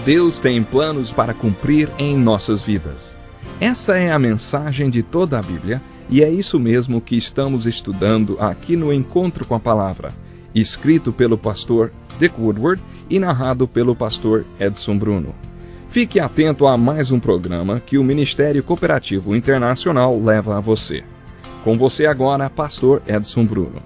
Deus tem planos para cumprir em nossas vidas. Essa é a mensagem de toda a Bíblia e é isso mesmo que estamos estudando aqui no Encontro com a Palavra, escrito pelo pastor Dick Woodward e narrado pelo pastor Edson Bruno. Fique atento a mais um programa que o Ministério Cooperativo Internacional leva a você. Com você agora, pastor Edson Bruno.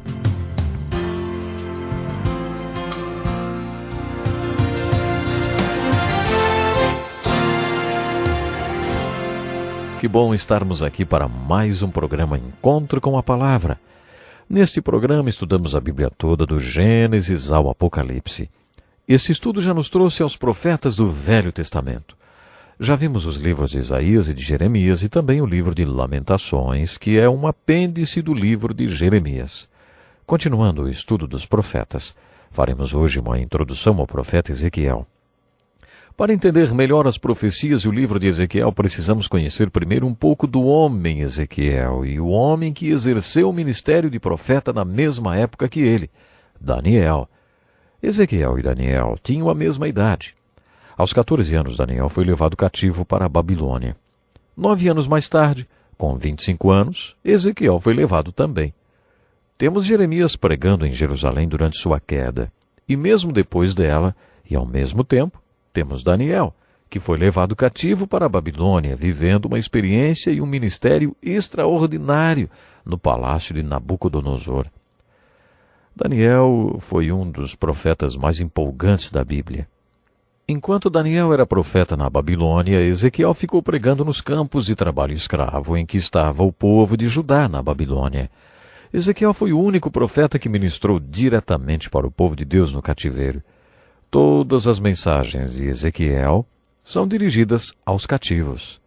Que bom estarmos aqui para mais um programa Encontro com a Palavra. Neste programa estudamos a Bíblia toda, do Gênesis ao Apocalipse. Esse estudo já nos trouxe aos profetas do Velho Testamento. Já vimos os livros de Isaías e de Jeremias e também o livro de Lamentações, que é um apêndice do livro de Jeremias. Continuando o estudo dos profetas, faremos hoje uma introdução ao profeta Ezequiel. Para entender melhor as profecias e o livro de Ezequiel, precisamos conhecer primeiro um pouco do homem Ezequiel e o homem que exerceu o ministério de profeta na mesma época que ele, Daniel. Ezequiel e Daniel tinham a mesma idade. Aos 14 anos, Daniel foi levado cativo para a Babilônia. 9 anos mais tarde, com 25 anos, Ezequiel foi levado também. Temos Jeremias pregando em Jerusalém durante sua queda, e mesmo depois dela, e ao mesmo tempo, temos Daniel, que foi levado cativo para a Babilônia, vivendo uma experiência e um ministério extraordinário no palácio de Nabucodonosor. Daniel foi um dos profetas mais empolgantes da Bíblia. Enquanto Daniel era profeta na Babilônia, Ezequiel ficou pregando nos campos de trabalho escravo em que estava o povo de Judá na Babilônia. Ezequiel foi o único profeta que ministrou diretamente para o povo de Deus no cativeiro. Todas as mensagens de Ezequiel são dirigidas aos cativos.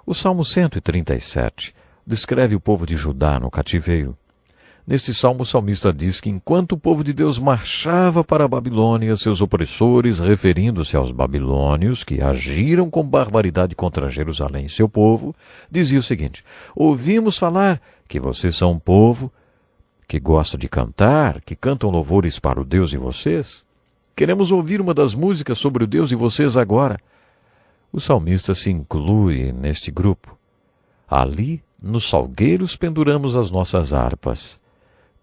O Salmo 137 descreve o povo de Judá no cativeiro. Neste salmo, o salmista diz que enquanto o povo de Deus marchava para a Babilônia, seus opressores, referindo-se aos babilônios, que agiram com barbaridade contra Jerusalém e seu povo, dizia o seguinte: ouvimos falar que vocês são um povo que gosta de cantar, que cantam louvores para o Deus de vocês. Queremos ouvir uma das músicas sobre o Deus de vocês agora. O salmista se inclui neste grupo. Ali, nos salgueiros, penduramos as nossas harpas.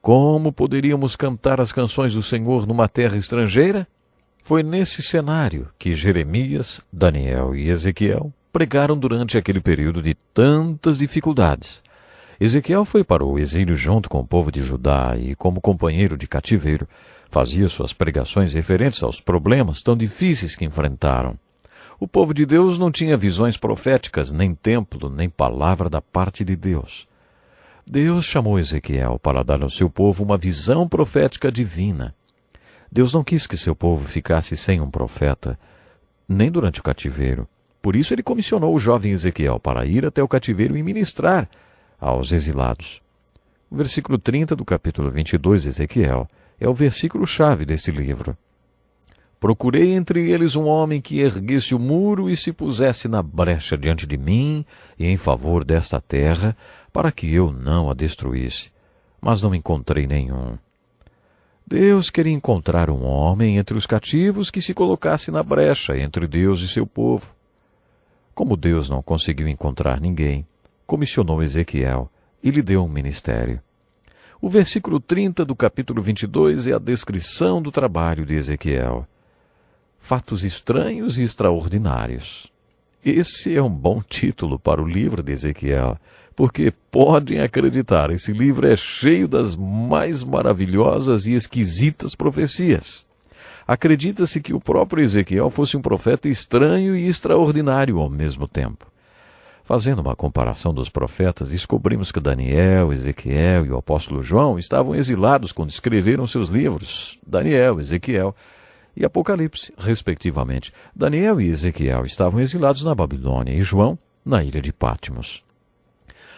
Como poderíamos cantar as canções do Senhor numa terra estrangeira? Foi nesse cenário que Jeremias, Daniel e Ezequiel pregaram durante aquele período de tantas dificuldades. Ezequiel foi para o exílio junto com o povo de Judá e, como companheiro de cativeiro, fazia suas pregações referentes aos problemas tão difíceis que enfrentaram. O povo de Deus não tinha visões proféticas, nem templo, nem palavra da parte de Deus. Deus chamou Ezequiel para dar ao seu povo uma visão profética divina. Deus não quis que seu povo ficasse sem um profeta, nem durante o cativeiro. Por isso ele comissionou o jovem Ezequiel para ir até o cativeiro e ministrar aos exilados. O versículo 30 do capítulo 22 de Ezequiel é o versículo-chave desse livro. Procurei entre eles um homem que erguesse o muro e se pusesse na brecha diante de mim e em favor desta terra, para que eu não a destruísse. Mas não encontrei nenhum. Deus queria encontrar um homem entre os cativos que se colocasse na brecha entre Deus e seu povo. Como Deus não conseguiu encontrar ninguém, comissionou Ezequiel e lhe deu um ministério. O versículo 30 do capítulo 22 é a descrição do trabalho de Ezequiel. Fatos estranhos e extraordinários. Esse é um bom título para o livro de Ezequiel, porque podem acreditar, esse livro é cheio das mais maravilhosas e esquisitas profecias. Acredita-se que o próprio Ezequiel fosse um profeta estranho e extraordinário ao mesmo tempo. Fazendo uma comparação dos profetas, descobrimos que Daniel, Ezequiel e o apóstolo João estavam exilados quando escreveram seus livros, Daniel, Ezequiel e Apocalipse, respectivamente. Daniel e Ezequiel estavam exilados na Babilônia e João na ilha de Patmos.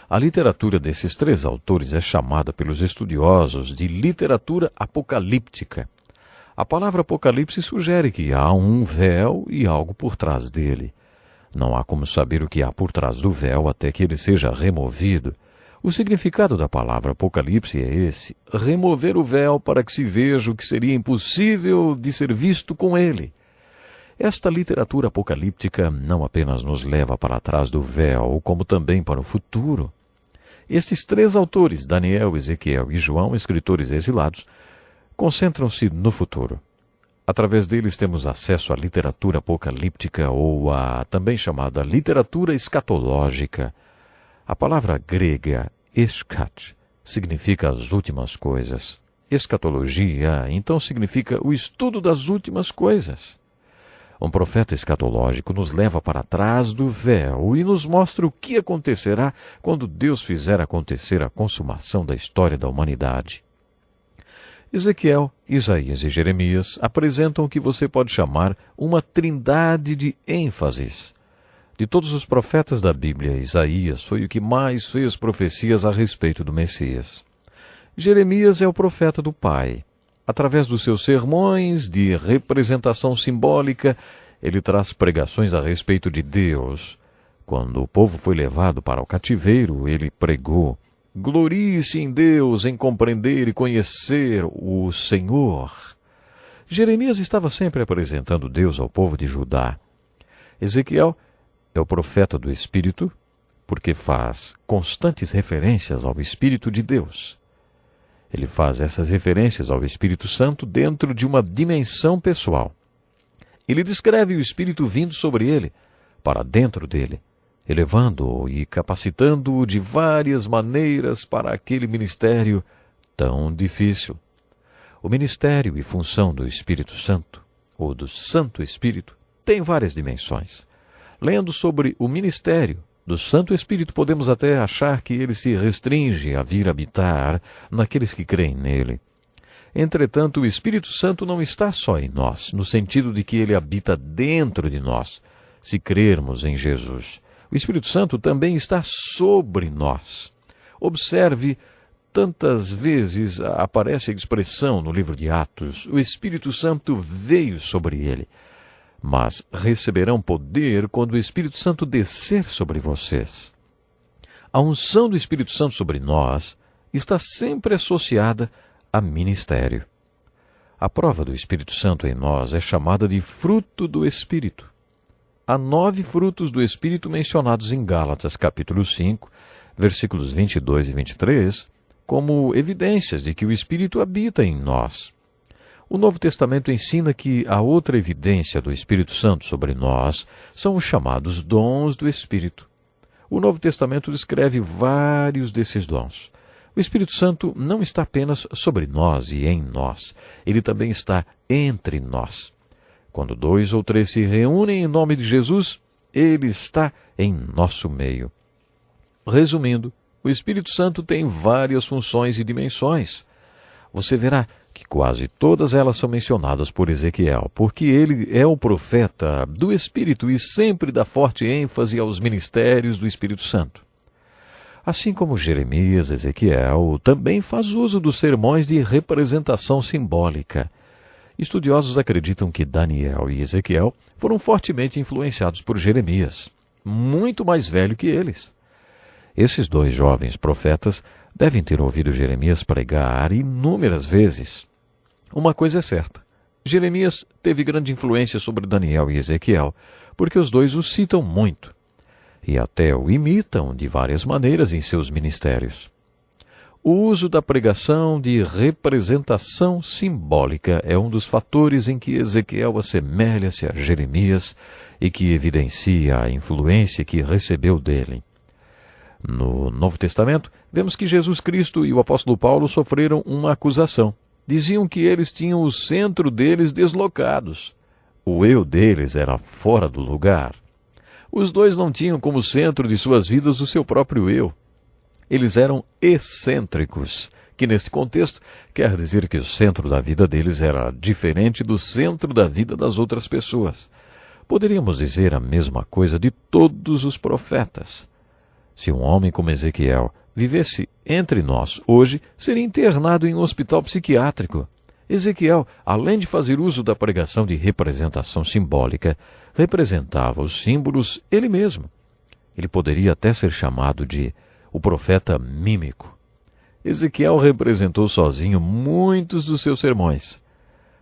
A literatura desses três autores é chamada pelos estudiosos de literatura apocalíptica. A palavra Apocalipse sugere que há um véu e algo por trás dele. Não há como saber o que há por trás do véu até que ele seja removido. O significado da palavra Apocalipse é esse: remover o véu para que se veja o que seria impossível de ser visto com ele. Esta literatura apocalíptica não apenas nos leva para trás do véu, como também para o futuro. Estes três autores, Daniel, Ezequiel e João, escritores exilados, concentram-se no futuro. Através deles temos acesso à literatura apocalíptica ou à também chamada literatura escatológica. A palavra grega eskat significa as últimas coisas. Escatologia, então, significa o estudo das últimas coisas. Um profeta escatológico nos leva para trás do véu e nos mostra o que acontecerá quando Deus fizer acontecer a consumação da história da humanidade. Ezequiel, Isaías e Jeremias apresentam o que você pode chamar uma trindade de ênfases. De todos os profetas da Bíblia, Isaías foi o que mais fez profecias a respeito do Messias. Jeremias é o profeta do Pai. Através dos seus sermões de representação simbólica, ele traz pregações a respeito de Deus. Quando o povo foi levado para o cativeiro, ele pregou: glorie-se em Deus, em compreender e conhecer o Senhor. Jeremias estava sempre apresentando Deus ao povo de Judá. Ezequiel é o profeta do Espírito, porque faz constantes referências ao Espírito de Deus. Ele faz essas referências ao Espírito Santo dentro de uma dimensão pessoal. Ele descreve o Espírito vindo sobre ele, para dentro dele, elevando-o e capacitando-o de várias maneiras para aquele ministério tão difícil. O ministério e função do Espírito Santo, ou do Santo Espírito, tem várias dimensões. Lendo sobre o ministério do Santo Espírito, podemos até achar que ele se restringe a vir habitar naqueles que creem nele. Entretanto, o Espírito Santo não está só em nós, no sentido de que ele habita dentro de nós, se crermos em Jesus. O Espírito Santo também está sobre nós. Observe, tantas vezes aparece a expressão no livro de Atos: o Espírito Santo veio sobre ele. Mas receberão poder quando o Espírito Santo descer sobre vocês. A unção do Espírito Santo sobre nós está sempre associada a ministério. A prova do Espírito Santo em nós é chamada de fruto do Espírito. Há 9 frutos do Espírito mencionados em Gálatas, capítulo 5, versículos 22 e 23, como evidências de que o Espírito habita em nós. O Novo Testamento ensina que a outra evidência do Espírito Santo sobre nós são os chamados dons do Espírito. O Novo Testamento descreve vários desses dons. O Espírito Santo não está apenas sobre nós e em nós, ele também está entre nós. Quando 2 ou 3 se reúnem em nome de Jesus, ele está em nosso meio. Resumindo, o Espírito Santo tem várias funções e dimensões. Você verá que quase todas elas são mencionadas por Ezequiel, porque ele é o profeta do Espírito e sempre dá forte ênfase aos ministérios do Espírito Santo. Assim como Jeremias, Ezequiel também faz uso dos sermões de representação simbólica. Estudiosos acreditam que Daniel e Ezequiel foram fortemente influenciados por Jeremias, muito mais velho que eles. Esses 2 jovens profetas devem ter ouvido Jeremias pregar inúmeras vezes. Uma coisa é certa: Jeremias teve grande influência sobre Daniel e Ezequiel, porque os 2 o citam muito, e até o imitam de várias maneiras em seus ministérios. O uso da pregação de representação simbólica é um dos fatores em que Ezequiel assemelha-se a Jeremias e que evidencia a influência que recebeu dele. No Novo Testamento, vemos que Jesus Cristo e o apóstolo Paulo sofreram uma acusação. Diziam que eles tinham o centro deles deslocados. O eu deles era fora do lugar. Os 2 não tinham como centro de suas vidas o seu próprio eu. Eles eram excêntricos, que neste contexto quer dizer que o centro da vida deles era diferente do centro da vida das outras pessoas. Poderíamos dizer a mesma coisa de todos os profetas. Se um homem como Ezequiel vivesse entre nós hoje, seria internado em um hospital psiquiátrico. Ezequiel, além de fazer uso da pregação de representação simbólica, representava os símbolos ele mesmo. Ele poderia até ser chamado de o profeta mímico. Ezequiel representou sozinho muitos dos seus sermões.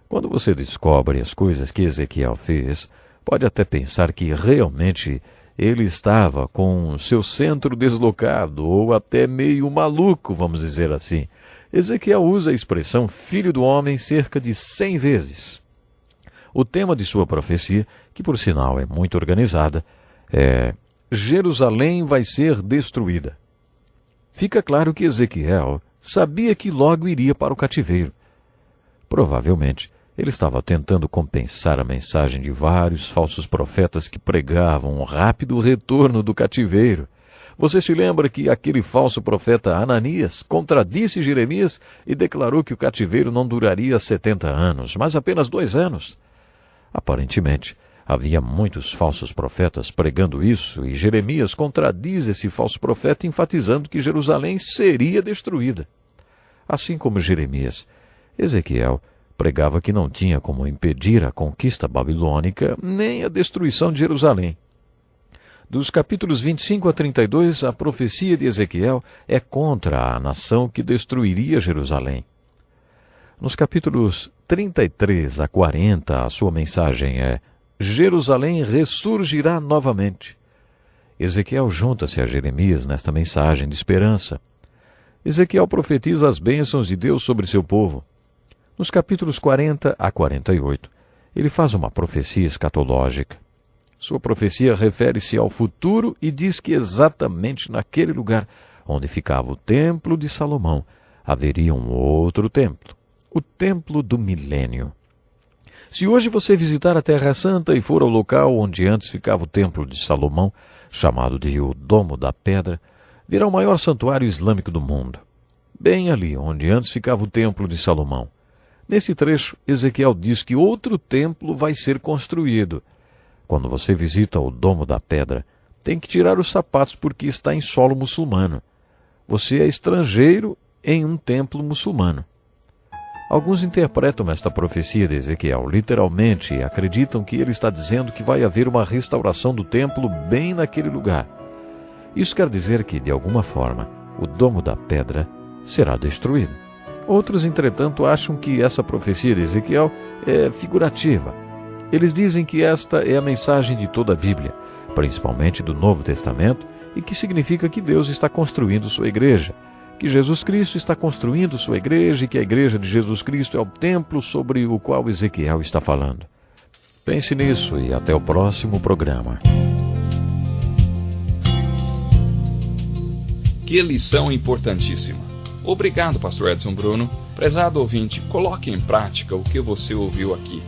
Quando você descobre as coisas que Ezequiel fez, Pode até pensar que realmente ele estava com seu centro deslocado, ou até meio maluco, vamos dizer assim. Ezequiel usa a expressão filho do homem cerca de 100 vezes. O tema de sua profecia, que por sinal é muito organizada, é Jerusalém vai ser destruída. Fica claro que Ezequiel sabia que logo iria para o cativeiro. Provavelmente, ele estava tentando compensar a mensagem de vários falsos profetas que pregavam um rápido retorno do cativeiro. Você se lembra que aquele falso profeta Ananias contradisse Jeremias e declarou que o cativeiro não duraria 70 anos, mas apenas 2 anos? Aparentemente, havia muitos falsos profetas pregando isso, e Jeremias contradiz esse falso profeta enfatizando que Jerusalém seria destruída. Assim como Jeremias, Ezequiel pregava que não tinha como impedir a conquista babilônica nem a destruição de Jerusalém. Dos capítulos 25 a 32, a profecia de Ezequiel é contra a nação que destruiria Jerusalém. Nos capítulos 33 a 40, a sua mensagem é: Jerusalém ressurgirá novamente. Ezequiel junta-se a Jeremias nesta mensagem de esperança. Ezequiel profetiza as bênçãos de Deus sobre seu povo. Nos capítulos 40 a 48, ele faz uma profecia escatológica. Sua profecia refere-se ao futuro e diz que exatamente naquele lugar onde ficava o templo de Salomão, haveria um outro templo, o templo do milênio. Se hoje você visitar a Terra Santa e for ao local onde antes ficava o templo de Salomão, chamado de o Domo da Pedra, verá o maior santuário islâmico do mundo, bem ali onde antes ficava o templo de Salomão. Nesse trecho, Ezequiel diz que outro templo vai ser construído. Quando você visita o Domo da Pedra, tem que tirar os sapatos porque está em solo muçulmano. Você é estrangeiro em um templo muçulmano. Alguns interpretam esta profecia de Ezequiel literalmente e acreditam que ele está dizendo que vai haver uma restauração do templo bem naquele lugar. Isso quer dizer que, de alguma forma, o Domo da Pedra será destruído. Outros, entretanto, acham que essa profecia de Ezequiel é figurativa. Eles dizem que esta é a mensagem de toda a Bíblia, principalmente do Novo Testamento, e que significa que Deus está construindo sua igreja, que Jesus Cristo está construindo sua igreja e que a igreja de Jesus Cristo é o templo sobre o qual Ezequiel está falando. Pense nisso e até o próximo programa. Que lição importantíssima! Obrigado, pastor Edson Bruno. Prezado ouvinte, coloque em prática o que você ouviu aqui.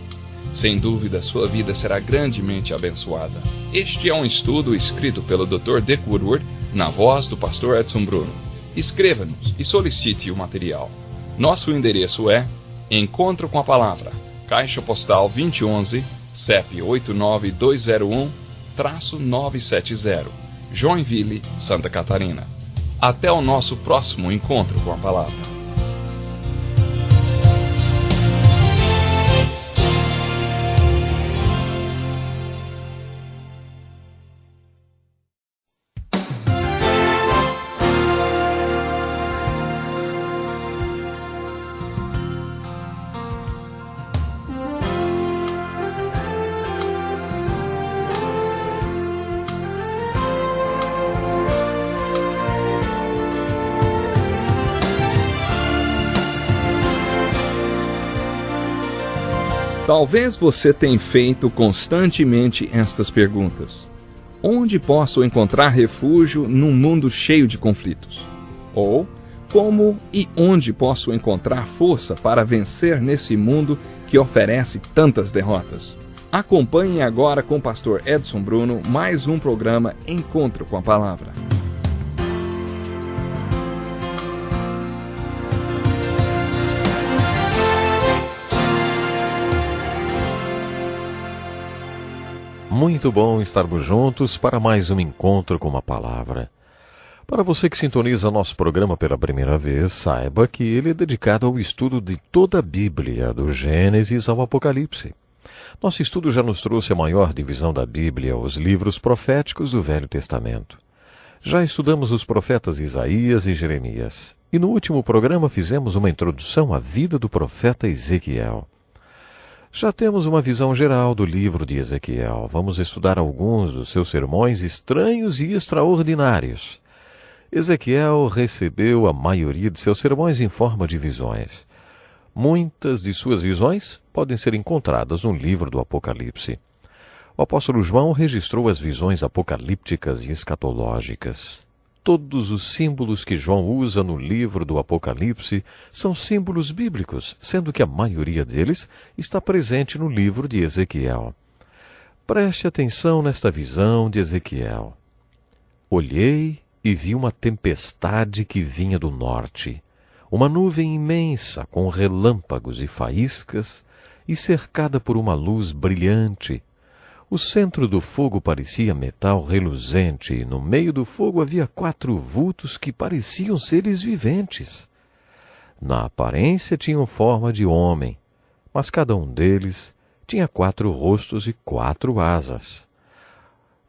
Sem dúvida, sua vida será grandemente abençoada. Este é um estudo escrito pelo Dr. Dick Woodward, na voz do pastor Edson Bruno. Escreva-nos e solicite o material. Nosso endereço é Encontro com a Palavra, Caixa Postal 2011, CEP 89201-970, Joinville, Santa Catarina. Até o nosso próximo encontro com a Palavra. Talvez você tenha feito constantemente estas perguntas. Onde posso encontrar refúgio num mundo cheio de conflitos? Ou, como e onde posso encontrar força para vencer nesse mundo que oferece tantas derrotas? Acompanhe agora com o pastor Edson Bruno mais um programa Encontro com a Palavra. Muito bom estarmos juntos para mais um encontro com uma palavra. Para você que sintoniza nosso programa pela primeira vez, saiba que ele é dedicado ao estudo de toda a Bíblia, do Gênesis ao Apocalipse. Nosso estudo já nos trouxe a maior divisão da Bíblia, os livros proféticos do Velho Testamento. Já estudamos os profetas Isaías e Jeremias, e no último programa fizemos uma introdução à vida do profeta Ezequiel. Já temos uma visão geral do livro de Ezequiel. Vamos estudar alguns dos seus sermões estranhos e extraordinários. Ezequiel recebeu a maioria de seus sermões em forma de visões. Muitas de suas visões podem ser encontradas no livro do Apocalipse. O apóstolo João registrou as visões apocalípticas e escatológicas. Todos os símbolos que João usa no livro do Apocalipse são símbolos bíblicos, sendo que a maioria deles está presente no livro de Ezequiel. Preste atenção nesta visão de Ezequiel. Olhei e vi uma tempestade que vinha do norte, uma nuvem imensa com relâmpagos e faíscas e cercada por uma luz brilhante. O centro do fogo parecia metal reluzente e no meio do fogo havia 4 vultos que pareciam seres viventes. Na aparência tinham forma de homem, mas cada um deles tinha 4 rostos e 4 asas.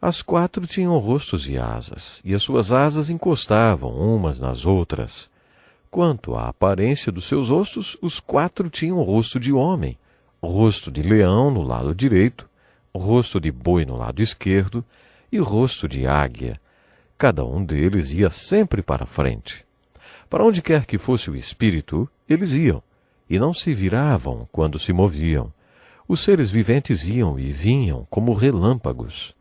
As 4 tinham rostos e asas, e as suas asas encostavam umas nas outras. Quanto à aparência dos seus rostos, os 4 tinham o rosto de homem, rosto de leão no lado direito, rosto de boi no lado esquerdo e rosto de águia. Cada um deles ia sempre para a frente. Para onde quer que fosse o espírito, eles iam, e não se viravam quando se moviam. Os seres viventes iam e vinham como relâmpagos.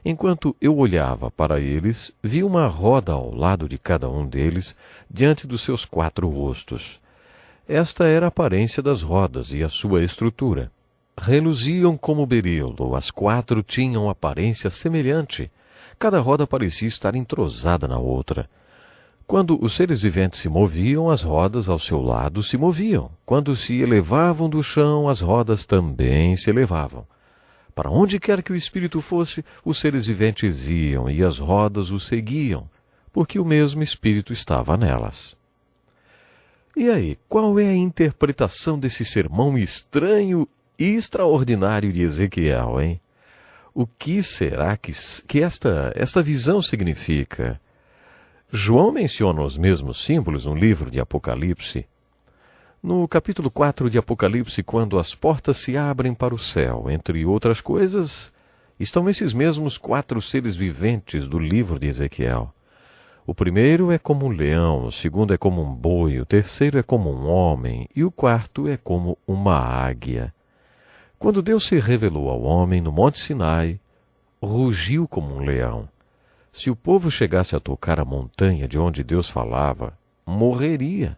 Enquanto eu olhava para eles, vi uma roda ao lado de cada um deles, diante dos seus 4 rostos. Esta era a aparência das rodas e a sua estrutura. Reluziam como berilo, as 4 tinham aparência semelhante. Cada roda parecia estar entrosada na outra. Quando os seres viventes se moviam, as rodas ao seu lado se moviam. Quando se elevavam do chão, as rodas também se elevavam. Para onde quer que o espírito fosse, os seres viventes iam e as rodas o seguiam, porque o mesmo espírito estava nelas. E aí, qual é a interpretação desse sermão estranho e extraordinário de Ezequiel, hein? O que será que esta visão significa? João menciona os mesmos símbolos no livro de Apocalipse. No capítulo 4 de Apocalipse, quando as portas se abrem para o céu, entre outras coisas, estão esses mesmos 4 seres viventes do livro de Ezequiel. O primeiro é como um leão, o segundo é como um boi, o terceiro é como um homem e o quarto é como uma águia. Quando Deus se revelou ao homem no Monte Sinai, rugiu como um leão. Se o povo chegasse a tocar a montanha de onde Deus falava, morreria.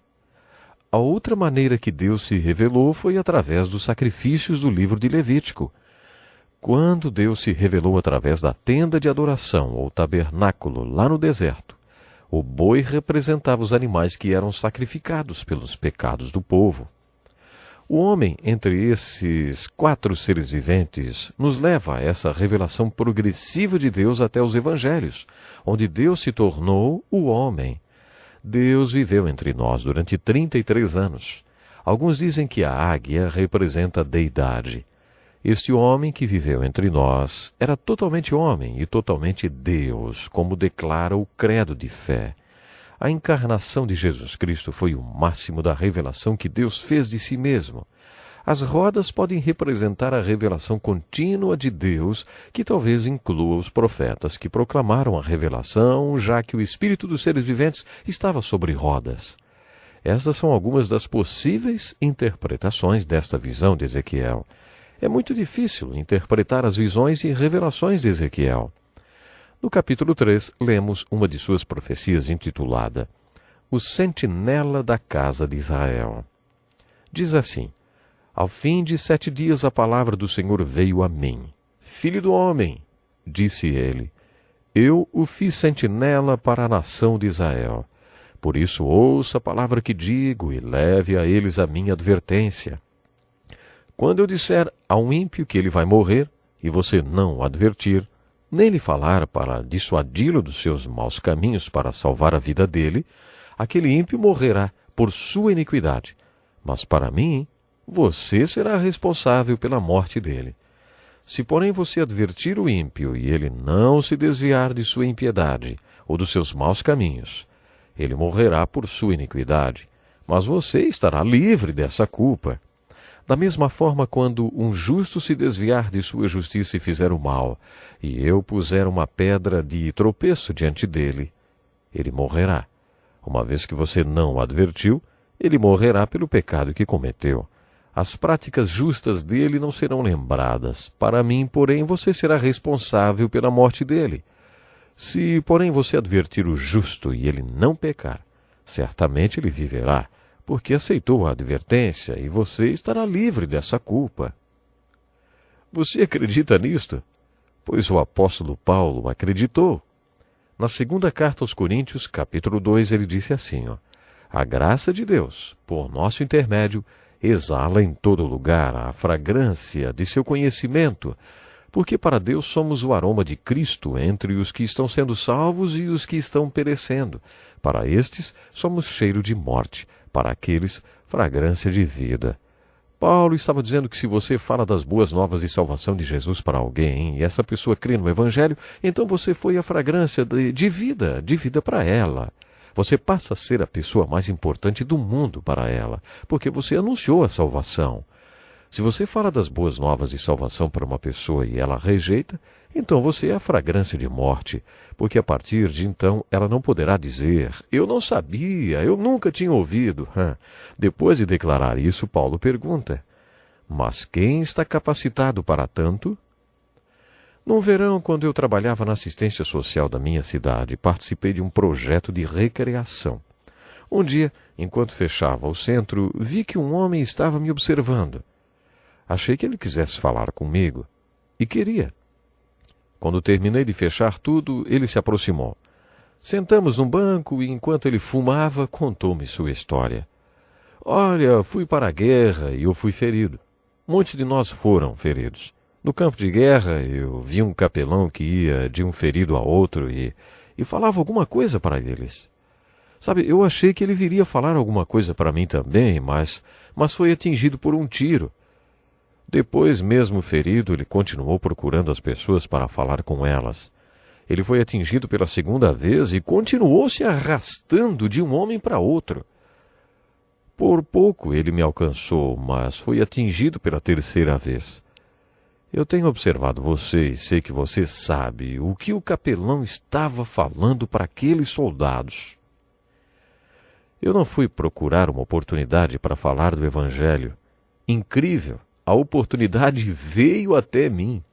A outra maneira que Deus se revelou foi através dos sacrifícios do livro de Levítico. Quando Deus se revelou através da tenda de adoração ou tabernáculo lá no deserto, o boi representava os animais que eram sacrificados pelos pecados do povo. O homem, entre esses 4 seres viventes, nos leva a essa revelação progressiva de Deus até os evangelhos, onde Deus se tornou o homem. Deus viveu entre nós durante 33 anos. Alguns dizem que a águia representa a deidade. Este homem que viveu entre nós era totalmente homem e totalmente Deus, como declara o credo de fé. A encarnação de Jesus Cristo foi o máximo da revelação que Deus fez de si mesmo. As rodas podem representar a revelação contínua de Deus, que talvez inclua os profetas que proclamaram a revelação, já que o espírito dos seres viventes estava sobre rodas. Estas são algumas das possíveis interpretações desta visão de Ezequiel. É muito difícil interpretar as visões e revelações de Ezequiel. No capítulo 3, lemos uma de suas profecias intitulada O Sentinela da Casa de Israel. Diz assim: Ao fim de 7 dias a palavra do Senhor veio a mim. Filho do homem, disse ele, eu o fiz sentinela para a nação de Israel. Por isso ouça a palavra que digo e leve a eles a minha advertência. Quando eu disser a um ímpio que ele vai morrer, e você não o advertir, nem lhe falar para dissuadi-lo dos seus maus caminhos para salvar a vida dele, aquele ímpio morrerá por sua iniquidade. Mas para mim, você será responsável pela morte dele. Se, porém, você advertir o ímpio e ele não se desviar de sua impiedade ou dos seus maus caminhos, ele morrerá por sua iniquidade, mas você estará livre dessa culpa. Da mesma forma, quando um justo se desviar de sua justiça e fizer o mal, e eu puser uma pedra de tropeço diante dele, ele morrerá. Uma vez que você não o advertiu, ele morrerá pelo pecado que cometeu. As práticas justas dele não serão lembradas. Para mim, porém, você será responsável pela morte dele. Se, porém, você advertir o justo e ele não pecar, certamente ele viverá, porque aceitou a advertência e você estará livre dessa culpa. Você acredita nisto? Pois o apóstolo Paulo acreditou. Na segunda carta aos Coríntios, capítulo 2, ele disse assim, a graça de Deus, por nosso intermédio, exala em todo lugar a fragrância de seu conhecimento, porque para Deus somos o aroma de Cristo entre os que estão sendo salvos e os que estão perecendo. Para estes somos cheiro de morte, para aqueles fragrância de vida. Paulo estava dizendo que se você fala das boas novas de salvação de Jesus para alguém, e essa pessoa crê no Evangelho, então você foi a fragrância de vida para ela. Você passa a ser a pessoa mais importante do mundo para ela, porque você anunciou a salvação. Se você fala das boas novas de salvação para uma pessoa e ela rejeita, então você é a fragrância de morte, porque a partir de então ela não poderá dizer, eu não sabia, eu nunca tinha ouvido. Depois de declarar isso, Paulo pergunta, mas quem está capacitado para tanto? Num verão, quando eu trabalhava na assistência social da minha cidade, participei de um projeto de recreação. Um dia, enquanto fechava o centro, vi que um homem estava me observando. Achei que ele quisesse falar comigo, e queria. Quando terminei de fechar tudo, ele se aproximou. Sentamos num banco e, enquanto ele fumava, contou-me sua história. Olha, fui para a guerra e eu fui ferido. Muitos de nós foram feridos. No campo de guerra, eu vi um capelão que ia de um ferido a outro e falava alguma coisa para eles. Sabe, eu achei que ele viria falar alguma coisa para mim também, mas foi atingido por um tiro. Depois, mesmo ferido, ele continuou procurando as pessoas para falar com elas. Ele foi atingido pela segunda vez e continuou se arrastando de um homem para outro. Por pouco ele me alcançou, mas foi atingido pela terceira vez. Eu tenho observado você e sei que você sabe o que o capelão estava falando para aqueles soldados. Eu não fui procurar uma oportunidade para falar do Evangelho. Incrível! A oportunidade veio até mim.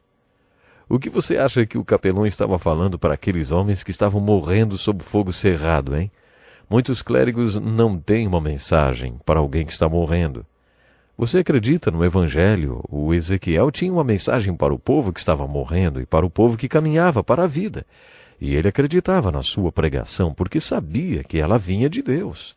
O que você acha que o capelão estava falando para aqueles homens que estavam morrendo sob fogo cerrado, hein? Muitos clérigos não têm uma mensagem para alguém que está morrendo. Você acredita no Evangelho? O Ezequiel tinha uma mensagem para o povo que estava morrendo e para o povo que caminhava para a vida. E ele acreditava na sua pregação porque sabia que ela vinha de Deus.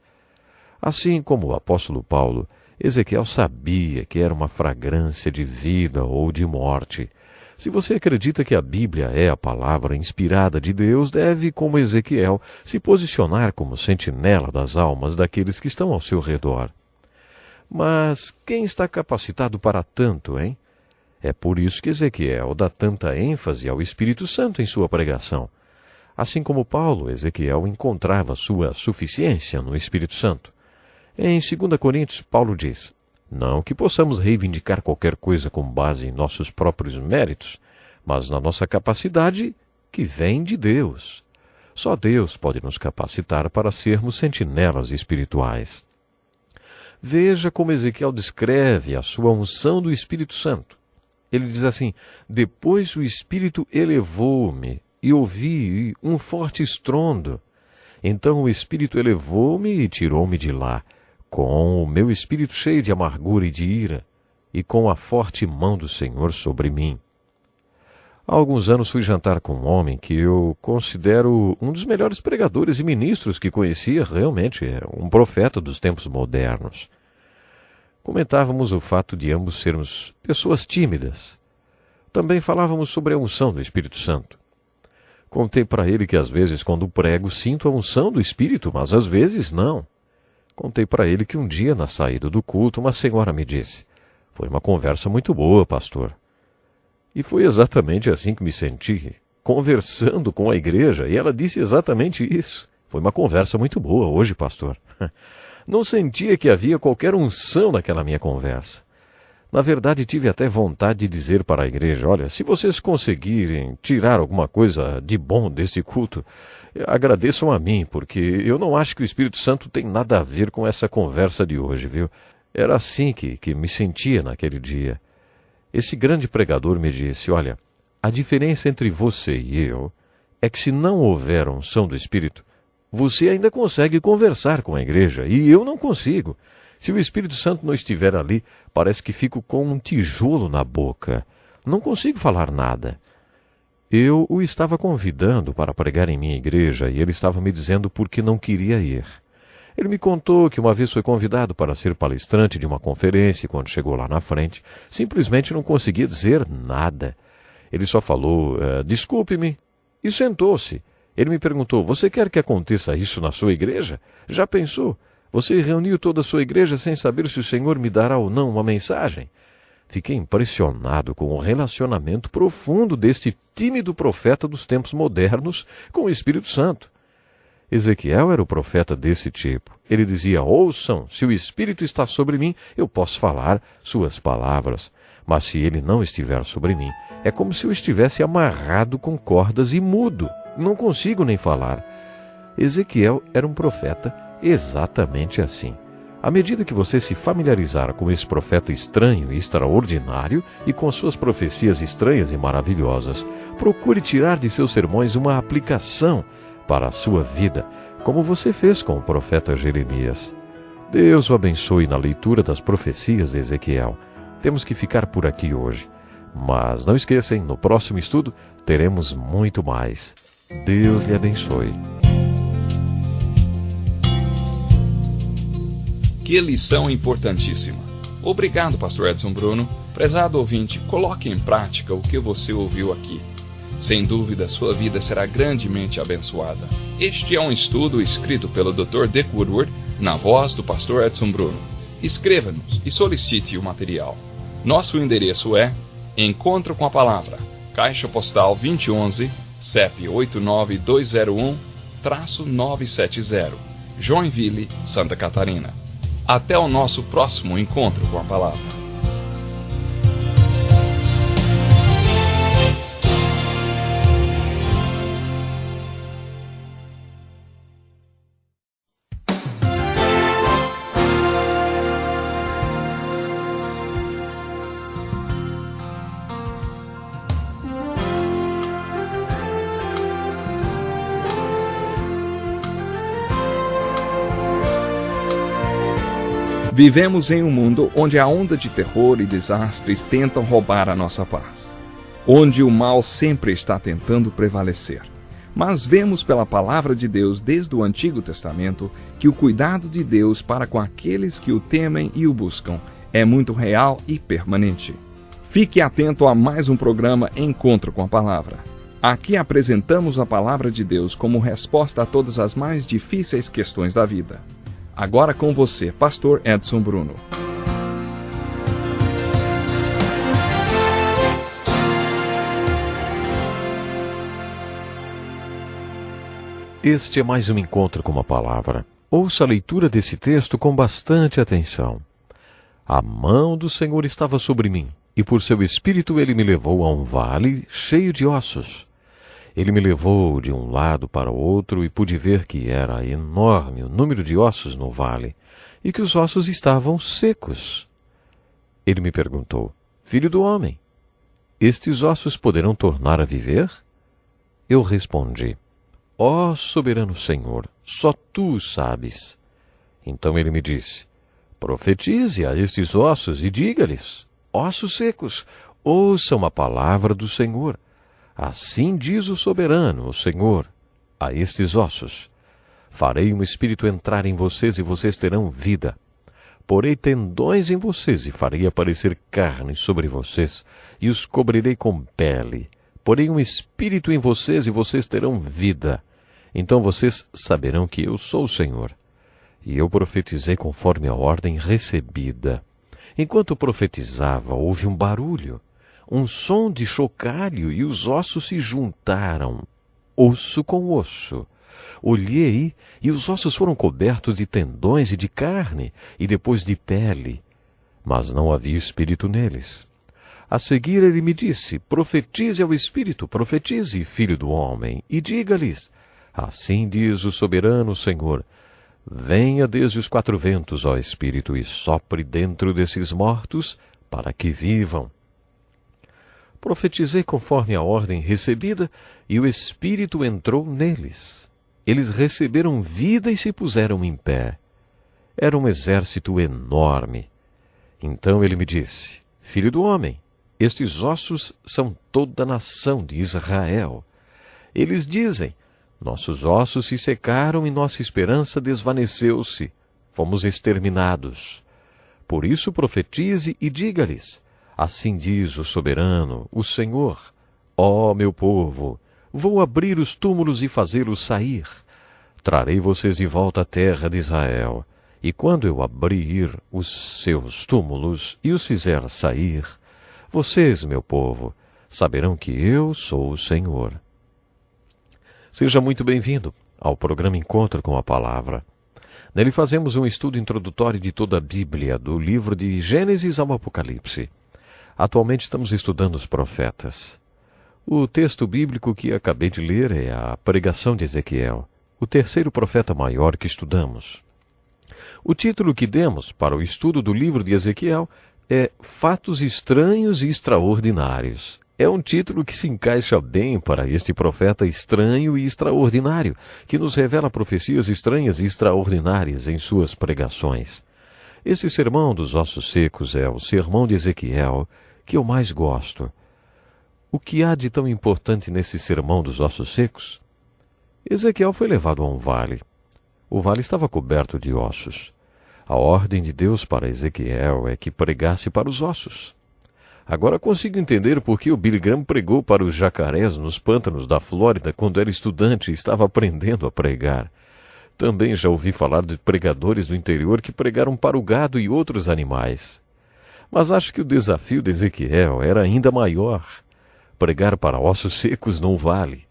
Assim como o apóstolo Paulo, Ezequiel sabia que era uma fragrância de vida ou de morte. Se você acredita que a Bíblia é a palavra inspirada de Deus, deve, como Ezequiel, se posicionar como sentinela das almas daqueles que estão ao seu redor. Mas quem está capacitado para tanto, hein? É por isso que Ezequiel dá tanta ênfase ao Espírito Santo em sua pregação. Assim como Paulo, Ezequiel encontrava sua suficiência no Espírito Santo. Em 2 Coríntios, Paulo diz, não que possamos reivindicar qualquer coisa com base em nossos próprios méritos, mas na nossa capacidade que vem de Deus. Só Deus pode nos capacitar para sermos sentinelas espirituais. Veja como Ezequiel descreve a sua unção do Espírito Santo. Ele diz assim, depois o Espírito elevou-me e ouvi um forte estrondo. Então o Espírito elevou-me e tirou-me de lá, com o meu espírito cheio de amargura e de ira, e com a forte mão do Senhor sobre mim. Há alguns anos fui jantar com um homem que eu considero um dos melhores pregadores e ministros que conhecia, realmente, um profeta dos tempos modernos. Comentávamos o fato de ambos sermos pessoas tímidas. Também falávamos sobre a unção do Espírito Santo. Contei para ele que às vezes quando prego sinto a unção do Espírito, mas às vezes não. Contei para ele que um dia, na saída do culto, uma senhora me disse, foi uma conversa muito boa, pastor. E foi exatamente assim que me senti, conversando com a igreja, e ela disse exatamente isso. Foi uma conversa muito boa hoje, pastor. Não sentia que havia qualquer unção naquela minha conversa. Na verdade, tive até vontade de dizer para a igreja: olha, se vocês conseguirem tirar alguma coisa de bom deste culto, agradeçam a mim, porque eu não acho que o Espírito Santo tem nada a ver com essa conversa de hoje, viu? Era assim que me sentia naquele dia. Esse grande pregador me disse: olha, a diferença entre você e eu é que se não houver unção do Espírito, você ainda consegue conversar com a igreja, e eu não consigo. Se o Espírito Santo não estiver ali, parece que fico com um tijolo na boca. Não consigo falar nada. Eu o estava convidando para pregar em minha igreja e ele estava me dizendo por que não queria ir. Ele me contou que uma vez foi convidado para ser palestrante de uma conferência e quando chegou lá na frente, simplesmente não conseguia dizer nada. Ele só falou: desculpe-me, e sentou-se. Ele me perguntou: você quer que aconteça isso na sua igreja? Já pensou? Você reuniu toda a sua igreja sem saber se o Senhor me dará ou não uma mensagem? Fiquei impressionado com o relacionamento profundo deste tímido profeta dos tempos modernos com o Espírito Santo. Ezequiel era o profeta desse tipo. Ele dizia: ouçam, se o Espírito está sobre mim, eu posso falar suas palavras. Mas se ele não estiver sobre mim, é como se eu estivesse amarrado com cordas e mudo. Não consigo nem falar. Ezequiel era um profeta exatamente assim. À medida que você se familiarizar com esse profeta estranho e extraordinário e com suas profecias estranhas e maravilhosas, procure tirar de seus sermões uma aplicação para a sua vida, como você fez com o profeta Jeremias. Deus o abençoe na leitura das profecias de Ezequiel. Temos que ficar por aqui hoje. Mas não esqueçam, no próximo estudo teremos muito mais. Deus lhe abençoe. Que lição importantíssima. Obrigado, pastor Edson Bruno. Prezado ouvinte, coloque em prática o que você ouviu aqui. Sem dúvida, sua vida será grandemente abençoada. Este é um estudo escrito pelo Dr. Dick Woodward, na voz do pastor Edson Bruno. Escreva-nos e solicite o material. Nosso endereço é Encontro com a Palavra, Caixa Postal 2011, CEP 89201-970, Joinville, Santa Catarina. Até o nosso próximo encontro com a Palavra. Vivemos em um mundo onde a onda de terror e desastres tentam roubar a nossa paz, onde o mal sempre está tentando prevalecer. Mas vemos pela palavra de Deus desde o Antigo Testamento que o cuidado de Deus para com aqueles que o temem e o buscam é muito real e permanente. Fique atento a mais um programa Encontro com a Palavra. Aqui apresentamos a palavra de Deus como resposta a todas as mais difíceis questões da vida. Agora com você, pastor Edson Bruno. Este é mais um encontro com a palavra. Ouça a leitura desse texto com bastante atenção. A mão do Senhor estava sobre mim, e por seu espírito ele me levou a um vale cheio de ossos. Ele me levou de um lado para o outro e pude ver que era enorme o número de ossos no vale, e que os ossos estavam secos. Ele me perguntou: Filho do homem, estes ossos poderão tornar a viver? Eu respondi: Ó soberano Senhor, só tu sabes. Então ele me disse: Profetize a estes ossos e diga-lhes: Ossos secos, ouçam a palavra do Senhor. Assim diz o soberano, o Senhor, a estes ossos: farei um espírito entrar em vocês e vocês terão vida. Porei tendões em vocês e farei aparecer carne sobre vocês e os cobrirei com pele. Porei um espírito em vocês e vocês terão vida. Então vocês saberão que eu sou o Senhor. E eu profetizei conforme a ordem recebida. Enquanto profetizava, houve um barulho, um som de chocalho, e os ossos se juntaram, osso com osso. Olhei, e os ossos foram cobertos de tendões e de carne, e depois de pele. mas não havia espírito neles. A seguir ele me disse: profetize ao espírito, profetize, filho do homem, e diga-lhes: assim diz o soberano Senhor, venha desde os 4 ventos, ó espírito, e sopre dentro desses mortos, para que vivam. Profetizei conforme a ordem recebida, e o espírito entrou neles. Eles receberam vida e se puseram em pé. Era um exército enorme. Então ele me disse: filho do homem, estes ossos são toda a nação de Israel. Eles dizem: nossos ossos se secaram e nossa esperança desvaneceu-se. Fomos exterminados. Por isso profetize e diga-lhes: assim diz o soberano, o Senhor: ó meu povo, vou abrir os túmulos e fazê-los sair. Trarei vocês de volta à terra de Israel. E quando eu abrir os seus túmulos e os fizer sair, vocês, meu povo, saberão que eu sou o Senhor. Seja muito bem-vindo ao programa Encontro com a Palavra. Nele fazemos um estudo introdutório de toda a Bíblia, do livro de Gênesis ao Apocalipse. Atualmente estamos estudando os profetas. O texto bíblico que acabei de ler é a pregação de Ezequiel, o 3º profeta maior que estudamos. O título que demos para o estudo do livro de Ezequiel é Fatos Estranhos e Extraordinários. É um título que se encaixa bem para este profeta estranho e extraordinário, que nos revela profecias estranhas e extraordinárias em suas pregações. Esse sermão dos ossos secos é o sermão de Ezequiel que eu mais gosto. O que há de tão importante nesse sermão dos ossos secos? Ezequiel foi levado a um vale. O vale estava coberto de ossos. A ordem de Deus para Ezequiel é que pregasse para os ossos. Agora consigo entender por que o Billy Graham pregou para os jacarés nos pântanos da Flórida quando era estudante e estava aprendendo a pregar. Também já ouvi falar de pregadores do interior que pregaram para o gado e outros animais. Mas acho que o desafio de Ezequiel era ainda maior. Pregar para ossos secos não vale.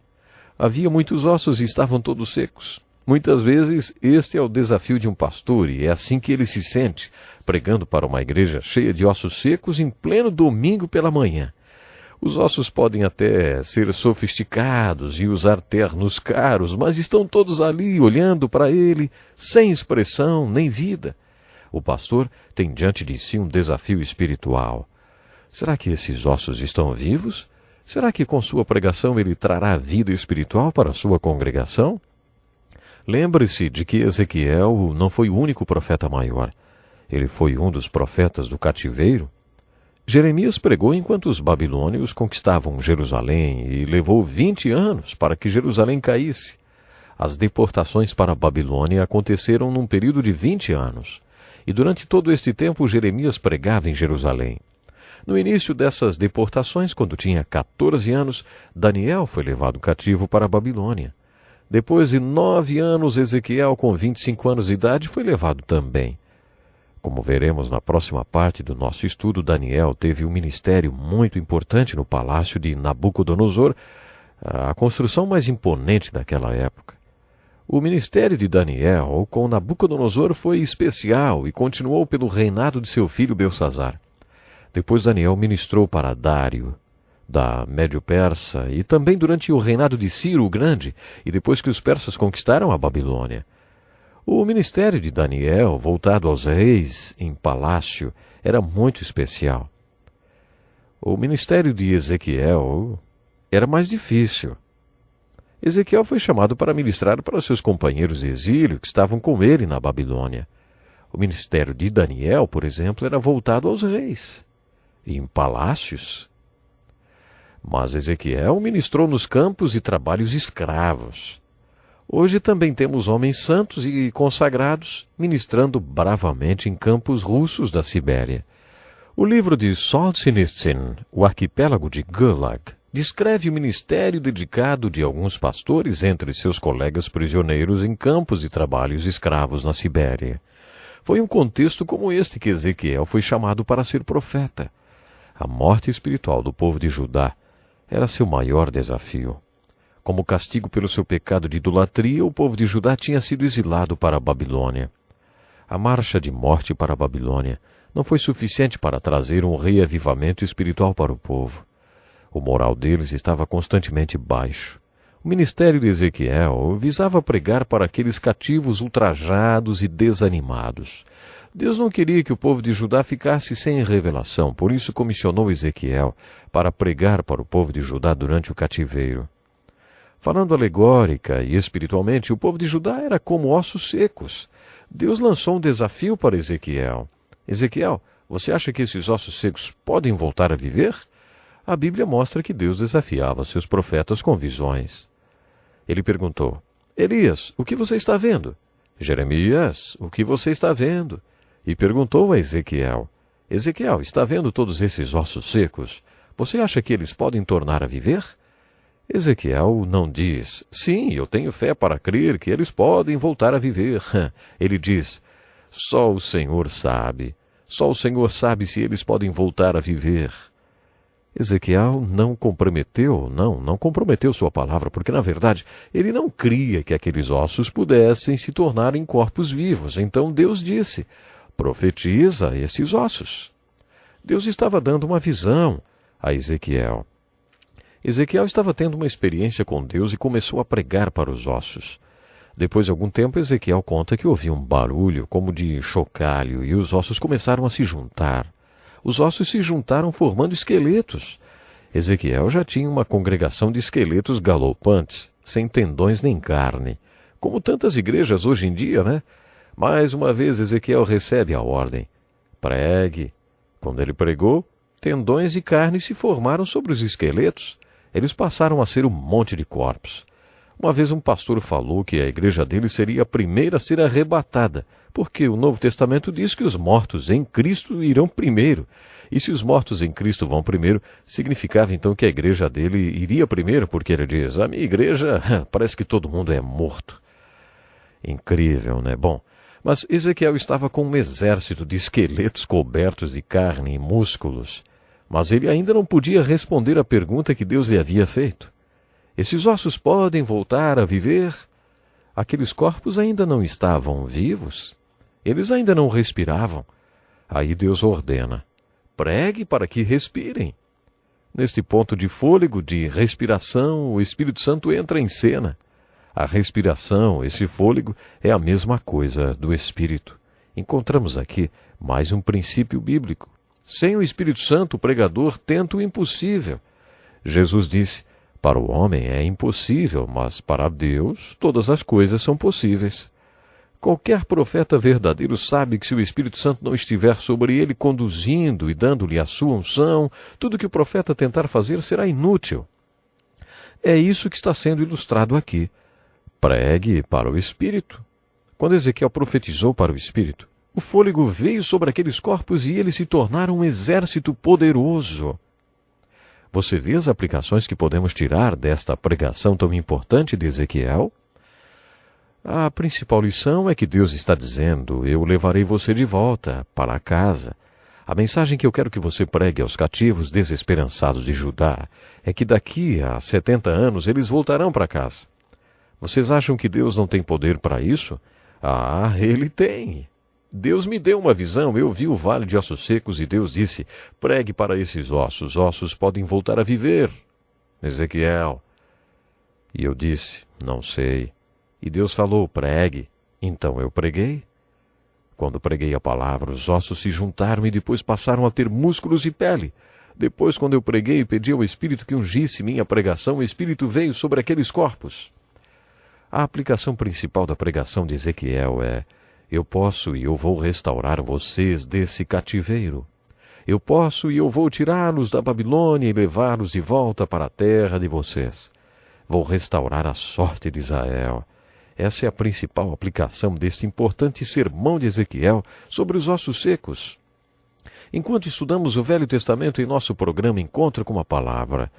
Havia muitos ossos e estavam todos secos. Muitas vezes este é o desafio de um pastor e é assim que ele se sente, pregando para uma igreja cheia de ossos secos em pleno domingo pela manhã. Os ossos podem até ser sofisticados e usar ternos caros, mas estão todos ali olhando para ele, sem expressão nem vida. O pastor tem diante de si um desafio espiritual. Será que esses ossos estão vivos? Será que com sua pregação ele trará vida espiritual para a sua congregação? Lembre-se de que Ezequiel não foi o único profeta maior. Ele foi um dos profetas do cativeiro. Jeremias pregou enquanto os babilônios conquistavam Jerusalém e levou 20 anos para que Jerusalém caísse. As deportações para a Babilônia aconteceram num período de 20 anos. E durante todo este tempo Jeremias pregava em Jerusalém. No início dessas deportações, quando tinha 14 anos, Daniel foi levado cativo para a Babilônia. Depois de 9 anos, Ezequiel, com 25 anos de idade, foi levado também. Como veremos na próxima parte do nosso estudo, Daniel teve um ministério muito importante no palácio de Nabucodonosor, a construção mais imponente daquela época. O ministério de Daniel com Nabucodonosor foi especial e continuou pelo reinado de seu filho Belsazar. Depois Daniel ministrou para Dário, da Médio-Persa, e também durante o reinado de Ciro o Grande, e depois que os persas conquistaram a Babilônia. O ministério de Daniel, voltado aos reis em palácio, era muito especial. O ministério de Ezequiel era mais difícil. Ezequiel foi chamado para ministrar para seus companheiros de exílio que estavam com ele na Babilônia. O ministério de Daniel, por exemplo, era voltado aos reis, em palácios. Mas Ezequiel ministrou nos campos e trabalhos escravos. Hoje também temos homens santos e consagrados ministrando bravamente em campos russos da Sibéria. O livro de Solzhenitsyn, O Arquipélago de Gulag, descreve o ministério dedicado de alguns pastores entre seus colegas prisioneiros em campos e trabalhos escravos na Sibéria. Foi um contexto como este que Ezequiel foi chamado para ser profeta. A morte espiritual do povo de Judá era seu maior desafio. Como castigo pelo seu pecado de idolatria, o povo de Judá tinha sido exilado para a Babilônia. A marcha de morte para a Babilônia não foi suficiente para trazer um reavivamento espiritual para o povo. O moral deles estava constantemente baixo. O ministério de Ezequiel visava pregar para aqueles cativos ultrajados e desanimados. Deus não queria que o povo de Judá ficasse sem revelação, por isso comissionou Ezequiel para pregar para o povo de Judá durante o cativeiro. Falando alegórica e espiritualmente, o povo de Judá era como ossos secos. Deus lançou um desafio para Ezequiel. Ezequiel, você acha que esses ossos secos podem voltar a viver? A Bíblia mostra que Deus desafiava seus profetas com visões. Ele perguntou, Elias, o que você está vendo? Jeremias, o que você está vendo? E perguntou a Ezequiel, Ezequiel, está vendo todos esses ossos secos? Você acha que eles podem tornar a viver? Ezequiel não diz, sim, eu tenho fé para crer que eles podem voltar a viver. Ele diz, só o Senhor sabe. Só o Senhor sabe se eles podem voltar a viver. Ezequiel não comprometeu sua palavra, porque, na verdade, ele não cria que aqueles ossos pudessem se tornar em corpos vivos. Então Deus disse, profetiza esses ossos. Deus estava dando uma visão a Ezequiel. Ezequiel estava tendo uma experiência com Deus e começou a pregar para os ossos. Depois de algum tempo, Ezequiel conta que ouviu um barulho como de chocalho e os ossos começaram a se juntar. Os ossos se juntaram formando esqueletos. Ezequiel já tinha uma congregação de esqueletos galopantes, sem tendões nem carne. Como tantas igrejas hoje em dia, né? Mais uma vez Ezequiel recebe a ordem. Pregue. Quando ele pregou, tendões e carne se formaram sobre os esqueletos. Eles passaram a ser um monte de corpos. Uma vez um pastor falou que a igreja dele seria a primeira a ser arrebatada, porque o Novo Testamento diz que os mortos em Cristo irão primeiro. E se os mortos em Cristo vão primeiro, significava então que a igreja dele iria primeiro, porque ele diz, a minha igreja parece que todo mundo é morto. Incrível, né? Bom, mas Ezequiel estava com um exército de esqueletos cobertos de carne e músculos. Mas ele ainda não podia responder à pergunta que Deus lhe havia feito. Esses ossos podem voltar a viver? Aqueles corpos ainda não estavam vivos? Eles ainda não respiravam? Aí Deus ordena, pregue para que respirem. Neste ponto de fôlego, de respiração, o Espírito Santo entra em cena. A respiração, esse fôlego, é a mesma coisa do Espírito. Encontramos aqui mais um princípio bíblico. Sem o Espírito Santo, o pregador tenta o impossível. Jesus disse, para o homem é impossível, mas para Deus todas as coisas são possíveis. Qualquer profeta verdadeiro sabe que se o Espírito Santo não estiver sobre ele conduzindo e dando-lhe a sua unção, tudo que o profeta tentar fazer será inútil. É isso que está sendo ilustrado aqui. Pregue para o Espírito. Quando Ezequiel profetizou para o Espírito, o fôlego veio sobre aqueles corpos e eles se tornaram um exército poderoso. Você vê as aplicações que podemos tirar desta pregação tão importante de Ezequiel? A principal lição é que Deus está dizendo, eu levarei você de volta para casa. A mensagem que eu quero que você pregue aos cativos desesperançados de Judá é que daqui a 70 anos eles voltarão para casa. Vocês acham que Deus não tem poder para isso? Ah, Ele tem. Deus me deu uma visão, eu vi o vale de ossos secos e Deus disse, pregue para esses ossos podem voltar a viver. Ezequiel. E eu disse, não sei. E Deus falou, pregue. Então eu preguei. Quando preguei a palavra, os ossos se juntaram e depois passaram a ter músculos e pele. Depois, quando eu preguei e pedi ao Espírito que ungisse minha pregação, o Espírito veio sobre aqueles corpos. A aplicação principal da pregação de Ezequiel é, eu posso e eu vou restaurar vocês desse cativeiro. Eu posso e eu vou tirá-los da Babilônia e levá-los de volta para a terra de vocês. Vou restaurar a sorte de Israel. Essa é a principal aplicação deste importante sermão de Ezequiel sobre os ossos secos. Enquanto estudamos o Velho Testamento em nosso programa Encontro com a Palavra,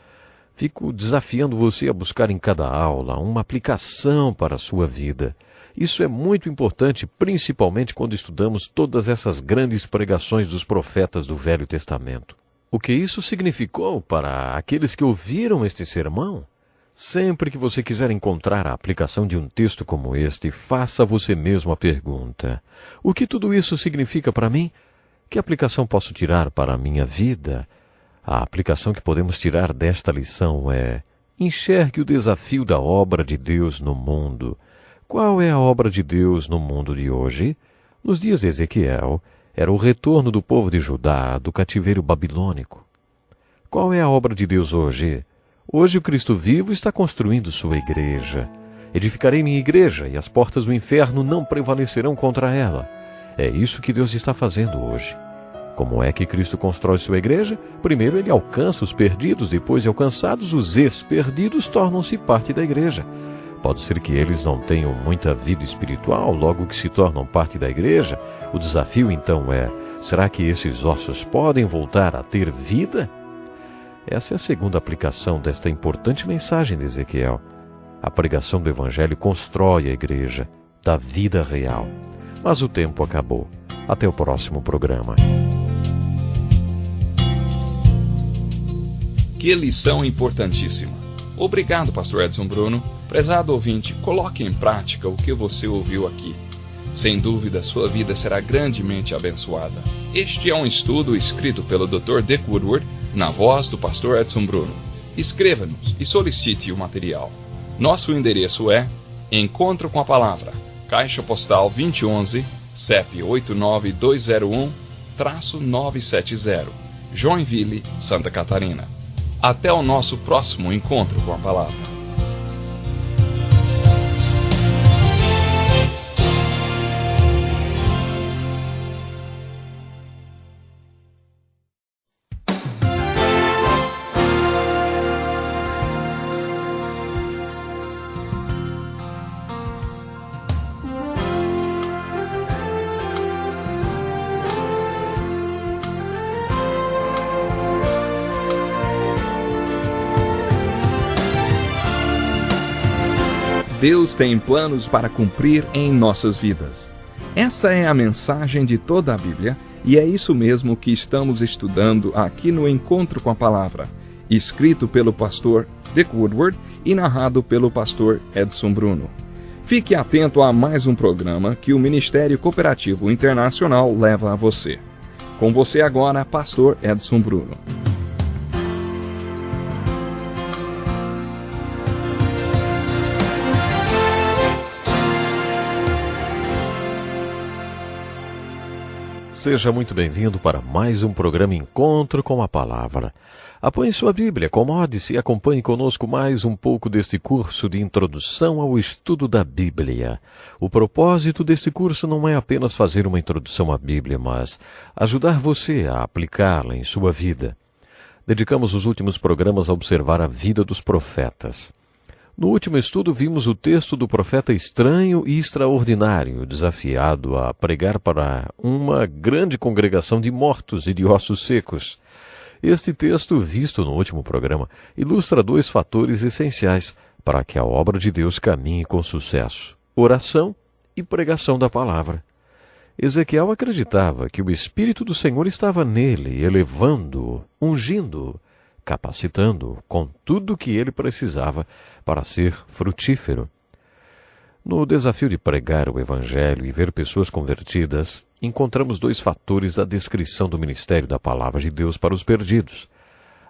fico desafiando você a buscar em cada aula uma aplicação para a sua vida. Isso é muito importante, principalmente quando estudamos todas essas grandes pregações dos profetas do Velho Testamento. O que isso significou para aqueles que ouviram este sermão? Sempre que você quiser encontrar a aplicação de um texto como este, faça a você mesmo a pergunta: o que tudo isso significa para mim? Que aplicação posso tirar para a minha vida? A aplicação que podemos tirar desta lição é: enxergue o desafio da obra de Deus no mundo. Qual é a obra de Deus no mundo de hoje? Nos dias de Ezequiel, era o retorno do povo de Judá do cativeiro babilônico. Qual é a obra de Deus hoje? Hoje o Cristo vivo está construindo sua igreja. Edificarei minha igreja e as portas do inferno não prevalecerão contra ela. É isso que Deus está fazendo hoje. Como é que Cristo constrói sua igreja? Primeiro ele alcança os perdidos, depois de alcançados, os ex-perdidos tornam-se parte da igreja. Pode ser que eles não tenham muita vida espiritual, logo que se tornam parte da igreja. O desafio então é: será que esses ossos podem voltar a ter vida? Essa é a segunda aplicação desta importante mensagem de Ezequiel. A pregação do Evangelho constrói a igreja, dá vida real. Mas o tempo acabou. Até o próximo programa. Que lição importantíssima. Obrigado, pastor Edson Bruno. Prezado ouvinte, coloque em prática o que você ouviu aqui. Sem dúvida, sua vida será grandemente abençoada. Este é um estudo escrito pelo Dr. Dick Woodward, na voz do pastor Edson Bruno. Escreva-nos e solicite o material. Nosso endereço é Encontro com a Palavra, Caixa Postal 2011, CEP 89201-970, Joinville, Santa Catarina. Até o nosso próximo encontro com a Palavra. Deus tem planos para cumprir em nossas vidas. Essa é a mensagem de toda a Bíblia e é isso mesmo que estamos estudando aqui no Encontro com a Palavra, escrito pelo pastor Dick Woodward e narrado pelo pastor Edson Bruno. Fique atento a mais um programa que o Ministério Cooperativo Internacional leva a você. Com você agora, pastor Edson Bruno. Seja muito bem-vindo para mais um programa Encontro com a Palavra. Apoie sua Bíblia, acomode-se e acompanhe conosco mais um pouco deste curso de introdução ao estudo da Bíblia. O propósito deste curso não é apenas fazer uma introdução à Bíblia, mas ajudar você a aplicá-la em sua vida. Dedicamos os últimos programas a observar a vida dos profetas. No último estudo, vimos o texto do profeta estranho e extraordinário, desafiado a pregar para uma grande congregação de mortos e de ossos secos. Este texto, visto no último programa, ilustra dois fatores essenciais para que a obra de Deus caminhe com sucesso: oração e pregação da palavra. Ezequiel acreditava que o Espírito do Senhor estava nele, elevando-o, ungindo-o, capacitando-o com tudo o que ele precisava para ser frutífero. No desafio de pregar o Evangelho e ver pessoas convertidas, encontramos dois fatores da descrição do ministério da Palavra de Deus para os perdidos: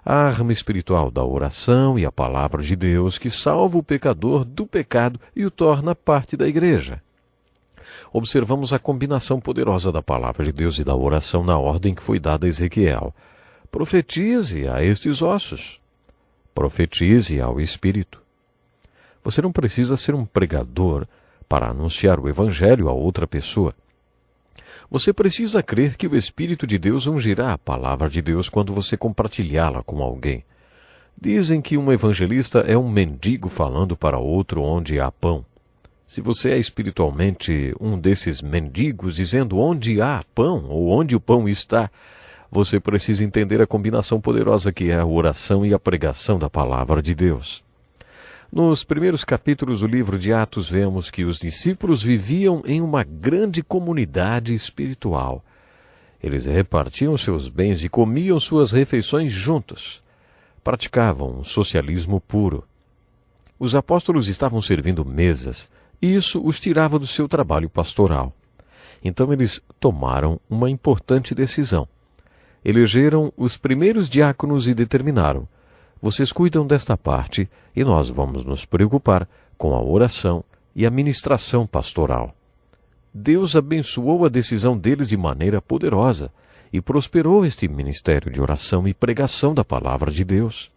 a arma espiritual da oração e a Palavra de Deus que salva o pecador do pecado e o torna parte da igreja. Observamos a combinação poderosa da Palavra de Deus e da oração na ordem que foi dada a Ezequiel. Profetize a estes ossos. Profetize ao Espírito. Você não precisa ser um pregador para anunciar o Evangelho a outra pessoa. Você precisa crer que o Espírito de Deus ungirá a palavra de Deus quando você compartilhá-la com alguém. Dizem que um evangelista é um mendigo falando para outro onde há pão. Se você é espiritualmente um desses mendigos dizendo onde há pão ou onde o pão está, você precisa entender a combinação poderosa que é a oração e a pregação da palavra de Deus. Nos primeiros capítulos do livro de Atos, vemos que os discípulos viviam em uma grande comunidade espiritual. Eles repartiam seus bens e comiam suas refeições juntos. Praticavam um socialismo puro. Os apóstolos estavam servindo mesas, e isso os tirava do seu trabalho pastoral. Então eles tomaram uma importante decisão. Elegeram os primeiros diáconos e determinaram: vocês cuidam desta parte e nós vamos nos preocupar com a oração e a ministração pastoral. Deus abençoou a decisão deles de maneira poderosa e prosperou este ministério de oração e pregação da palavra de Deus.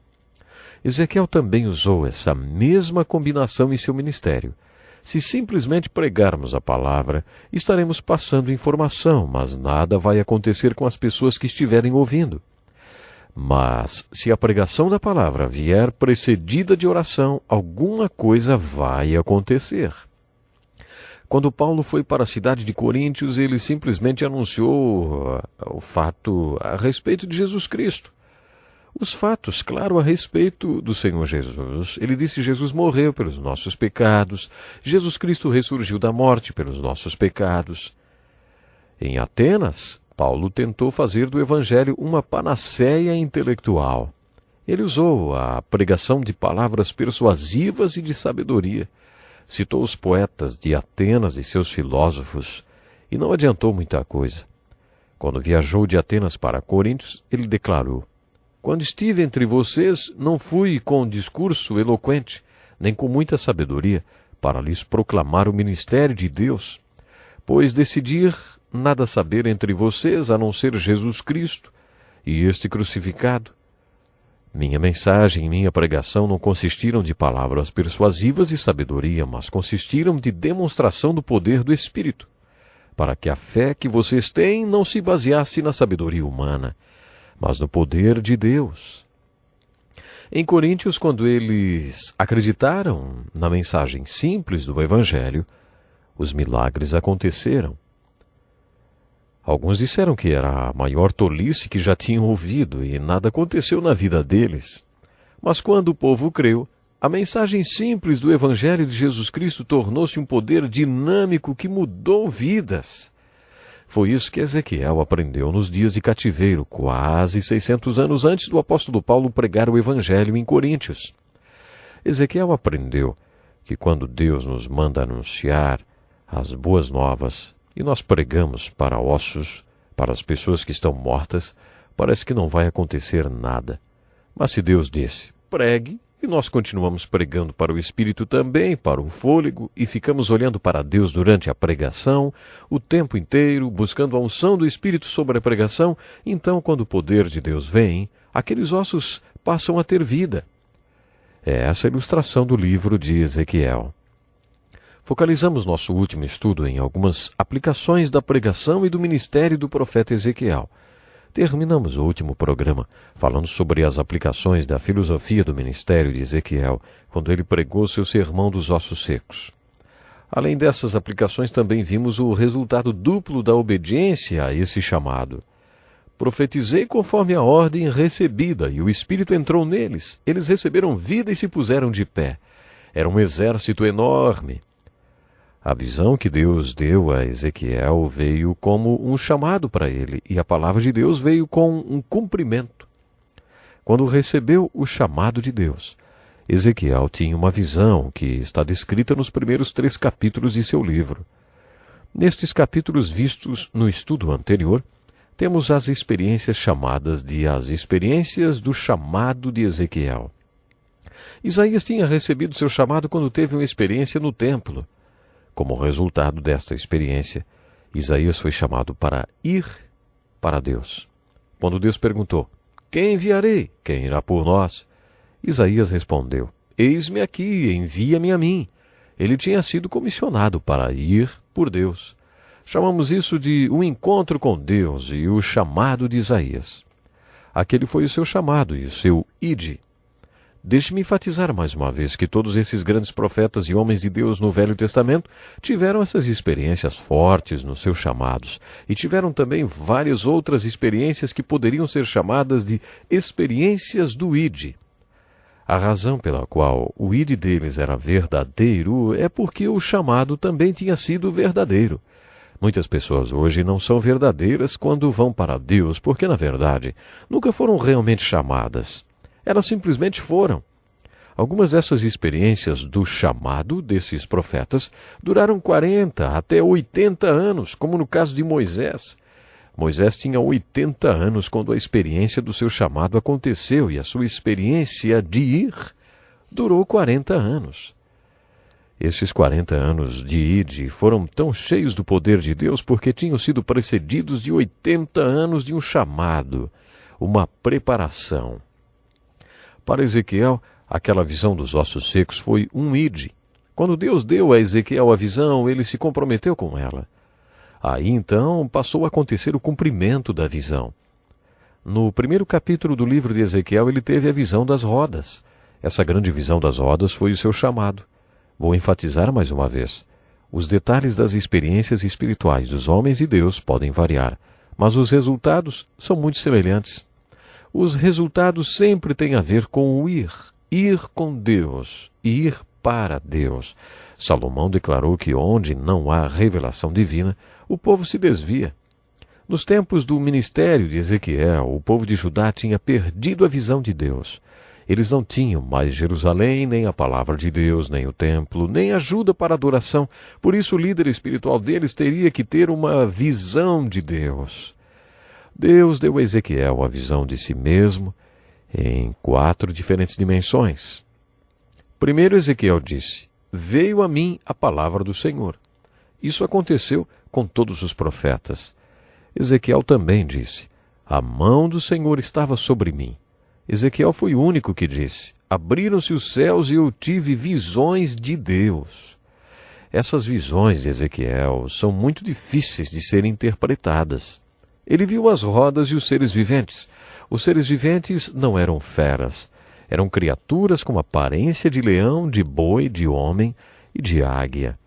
Ezequiel também usou essa mesma combinação em seu ministério. Se simplesmente pregarmos a palavra, estaremos passando informação, mas nada vai acontecer com as pessoas que estiverem ouvindo. Mas, se a pregação da palavra vier precedida de oração, alguma coisa vai acontecer. Quando Paulo foi para a cidade de Coríntios, ele simplesmente anunciou o fato a respeito de Jesus Cristo. Os fatos, claro, a respeito do Senhor Jesus. Ele disse que Jesus morreu pelos nossos pecados, Jesus Cristo ressurgiu da morte pelos nossos pecados. Em Atenas, Paulo tentou fazer do Evangelho uma panaceia intelectual. Ele usou a pregação de palavras persuasivas e de sabedoria. Citou os poetas de Atenas e seus filósofos, e não adiantou muita coisa. Quando viajou de Atenas para Coríntios, ele declarou: quando estive entre vocês, não fui com discurso eloquente, nem com muita sabedoria, para lhes proclamar o ministério de Deus, pois decidi nada saber entre vocês, a não ser Jesus Cristo e este crucificado. Minha mensagem e minha pregação não consistiram de palavras persuasivas e sabedoria, mas consistiram de demonstração do poder do Espírito, para que a fé que vocês têm não se baseasse na sabedoria humana, mas no poder de Deus. Em Coríntios, quando eles acreditaram na mensagem simples do Evangelho, os milagres aconteceram. Alguns disseram que era a maior tolice que já tinham ouvido e nada aconteceu na vida deles. Mas quando o povo creu, a mensagem simples do Evangelho de Jesus Cristo tornou-se um poder dinâmico que mudou vidas. Foi isso que Ezequiel aprendeu nos dias de cativeiro, quase 600 anos antes do apóstolo Paulo pregar o Evangelho em Coríntios. Ezequiel aprendeu que quando Deus nos manda anunciar as boas novas, e nós pregamos para ossos, para as pessoas que estão mortas, parece que não vai acontecer nada. Mas se Deus disse, pregue, e nós continuamos pregando para o Espírito também, para o fôlego, e ficamos olhando para Deus durante a pregação, o tempo inteiro, buscando a unção do Espírito sobre a pregação, então, quando o poder de Deus vem, aqueles ossos passam a ter vida. É essa a ilustração do livro de Ezequiel. Focalizamos nosso último estudo em algumas aplicações da pregação e do ministério do profeta Ezequiel. Terminamos o último programa falando sobre as aplicações da filosofia do ministério de Ezequiel, quando ele pregou seu sermão dos ossos secos. Além dessas aplicações, também vimos o resultado duplo da obediência a esse chamado. Profetizei conforme a ordem recebida, e o Espírito entrou neles. Eles receberam vida e se puseram de pé. Era um exército enorme. A visão que Deus deu a Ezequiel veio como um chamado para ele, e a palavra de Deus veio com um cumprimento. Quando recebeu o chamado de Deus, Ezequiel tinha uma visão que está descrita nos primeiros 3 capítulos de seu livro. Nestes capítulos vistos no estudo anterior, temos as experiências chamadas de as experiências do chamado de Ezequiel. Isaías tinha recebido seu chamado quando teve uma experiência no templo. Como resultado desta experiência, Isaías foi chamado para ir para Deus. Quando Deus perguntou, quem enviarei? Quem irá por nós? Isaías respondeu, eis-me aqui, envia-me a mim. Ele tinha sido comissionado para ir por Deus. Chamamos isso de um encontro com Deus e o chamado de Isaías. Aquele foi o seu chamado e o seu ide. Deixe-me enfatizar mais uma vez que todos esses grandes profetas e homens de Deus no Velho Testamento tiveram essas experiências fortes nos seus chamados e tiveram também várias outras experiências que poderiam ser chamadas de experiências do ide. A razão pela qual o ide deles era verdadeiro é porque o chamado também tinha sido verdadeiro. Muitas pessoas hoje não são verdadeiras quando vão para Deus porque, na verdade, nunca foram realmente chamadas. Elas simplesmente foram. Algumas dessas experiências do chamado desses profetas duraram 40 até 80 anos, como no caso de Moisés. Moisés tinha 80 anos quando a experiência do seu chamado aconteceu, e a sua experiência de ir durou 40 anos. Esses 40 anos de ide foram tão cheios do poder de Deus porque tinham sido precedidos de 80 anos de um chamado, uma preparação. Para Ezequiel, aquela visão dos ossos secos foi um ide. Quando Deus deu a Ezequiel a visão, ele se comprometeu com ela. Aí então passou a acontecer o cumprimento da visão. No primeiro capítulo do livro de Ezequiel, ele teve a visão das rodas. Essa grande visão das rodas foi o seu chamado. Vou enfatizar mais uma vez. Os detalhes das experiências espirituais dos homens e Deus podem variar, mas os resultados são muito semelhantes. Os resultados sempre têm a ver com o ir com Deus e ir para Deus. Salomão declarou que onde não há revelação divina, o povo se desvia. Nos tempos do ministério de Ezequiel, o povo de Judá tinha perdido a visão de Deus. Eles não tinham mais Jerusalém, nem a palavra de Deus, nem o templo, nem ajuda para adoração. Por isso o líder espiritual deles teria que ter uma visão de Deus. Deus deu a Ezequiel a visão de si mesmo em 4 diferentes dimensões. Primeiro Ezequiel disse: "Veio a mim a palavra do Senhor." Isso aconteceu com todos os profetas. Ezequiel também disse: "A mão do Senhor estava sobre mim." Ezequiel foi o único que disse: "Abriram-se os céus e eu tive visões de Deus." Essas visões de Ezequiel são muito difíceis de serem interpretadas. Ele viu as rodas e os seres viventes. Os seres viventes não eram feras. Eram criaturas com aparência de leão, de boi, de homem e de águia.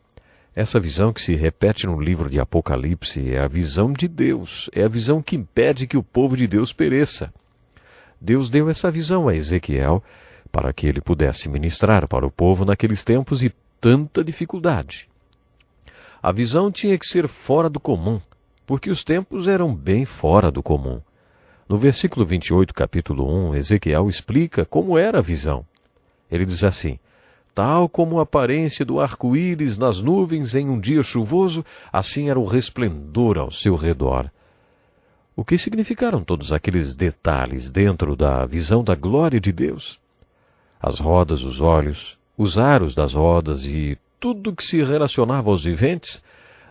Essa visão que se repete no livro de Apocalipse é a visão de Deus. É a visão que impede que o povo de Deus pereça. Deus deu essa visão a Ezequiel para que ele pudesse ministrar para o povo naqueles tempos de tanta dificuldade. A visão tinha que ser fora do comum, porque os tempos eram bem fora do comum. No versículo 28, capítulo 1, Ezequiel explica como era a visão. Ele diz assim: "Tal como a aparência do arco-íris nas nuvens em um dia chuvoso, assim era o resplendor ao seu redor." O que significaram todos aqueles detalhes dentro da visão da glória de Deus? As rodas, os olhos, os aros das rodas e tudo que se relacionava aos viventes?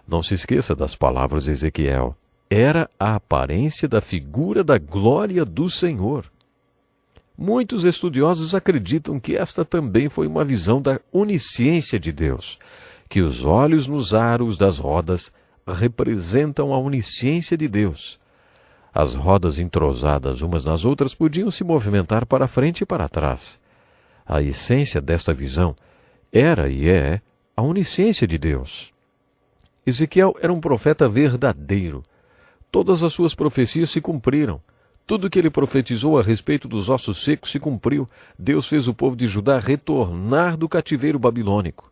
Não se esqueça das palavras de Ezequiel. Era a aparência da figura da glória do Senhor. Muitos estudiosos acreditam que esta também foi uma visão da onisciência de Deus, que os olhos nos aros das rodas representam a onisciência de Deus. As rodas entrosadas umas nas outras podiam se movimentar para frente e para trás. A essência desta visão era e é a onisciência de Deus. Ezequiel era um profeta verdadeiro. Todas as suas profecias se cumpriram. Tudo o que ele profetizou a respeito dos ossos secos se cumpriu. Deus fez o povo de Judá retornar do cativeiro babilônico.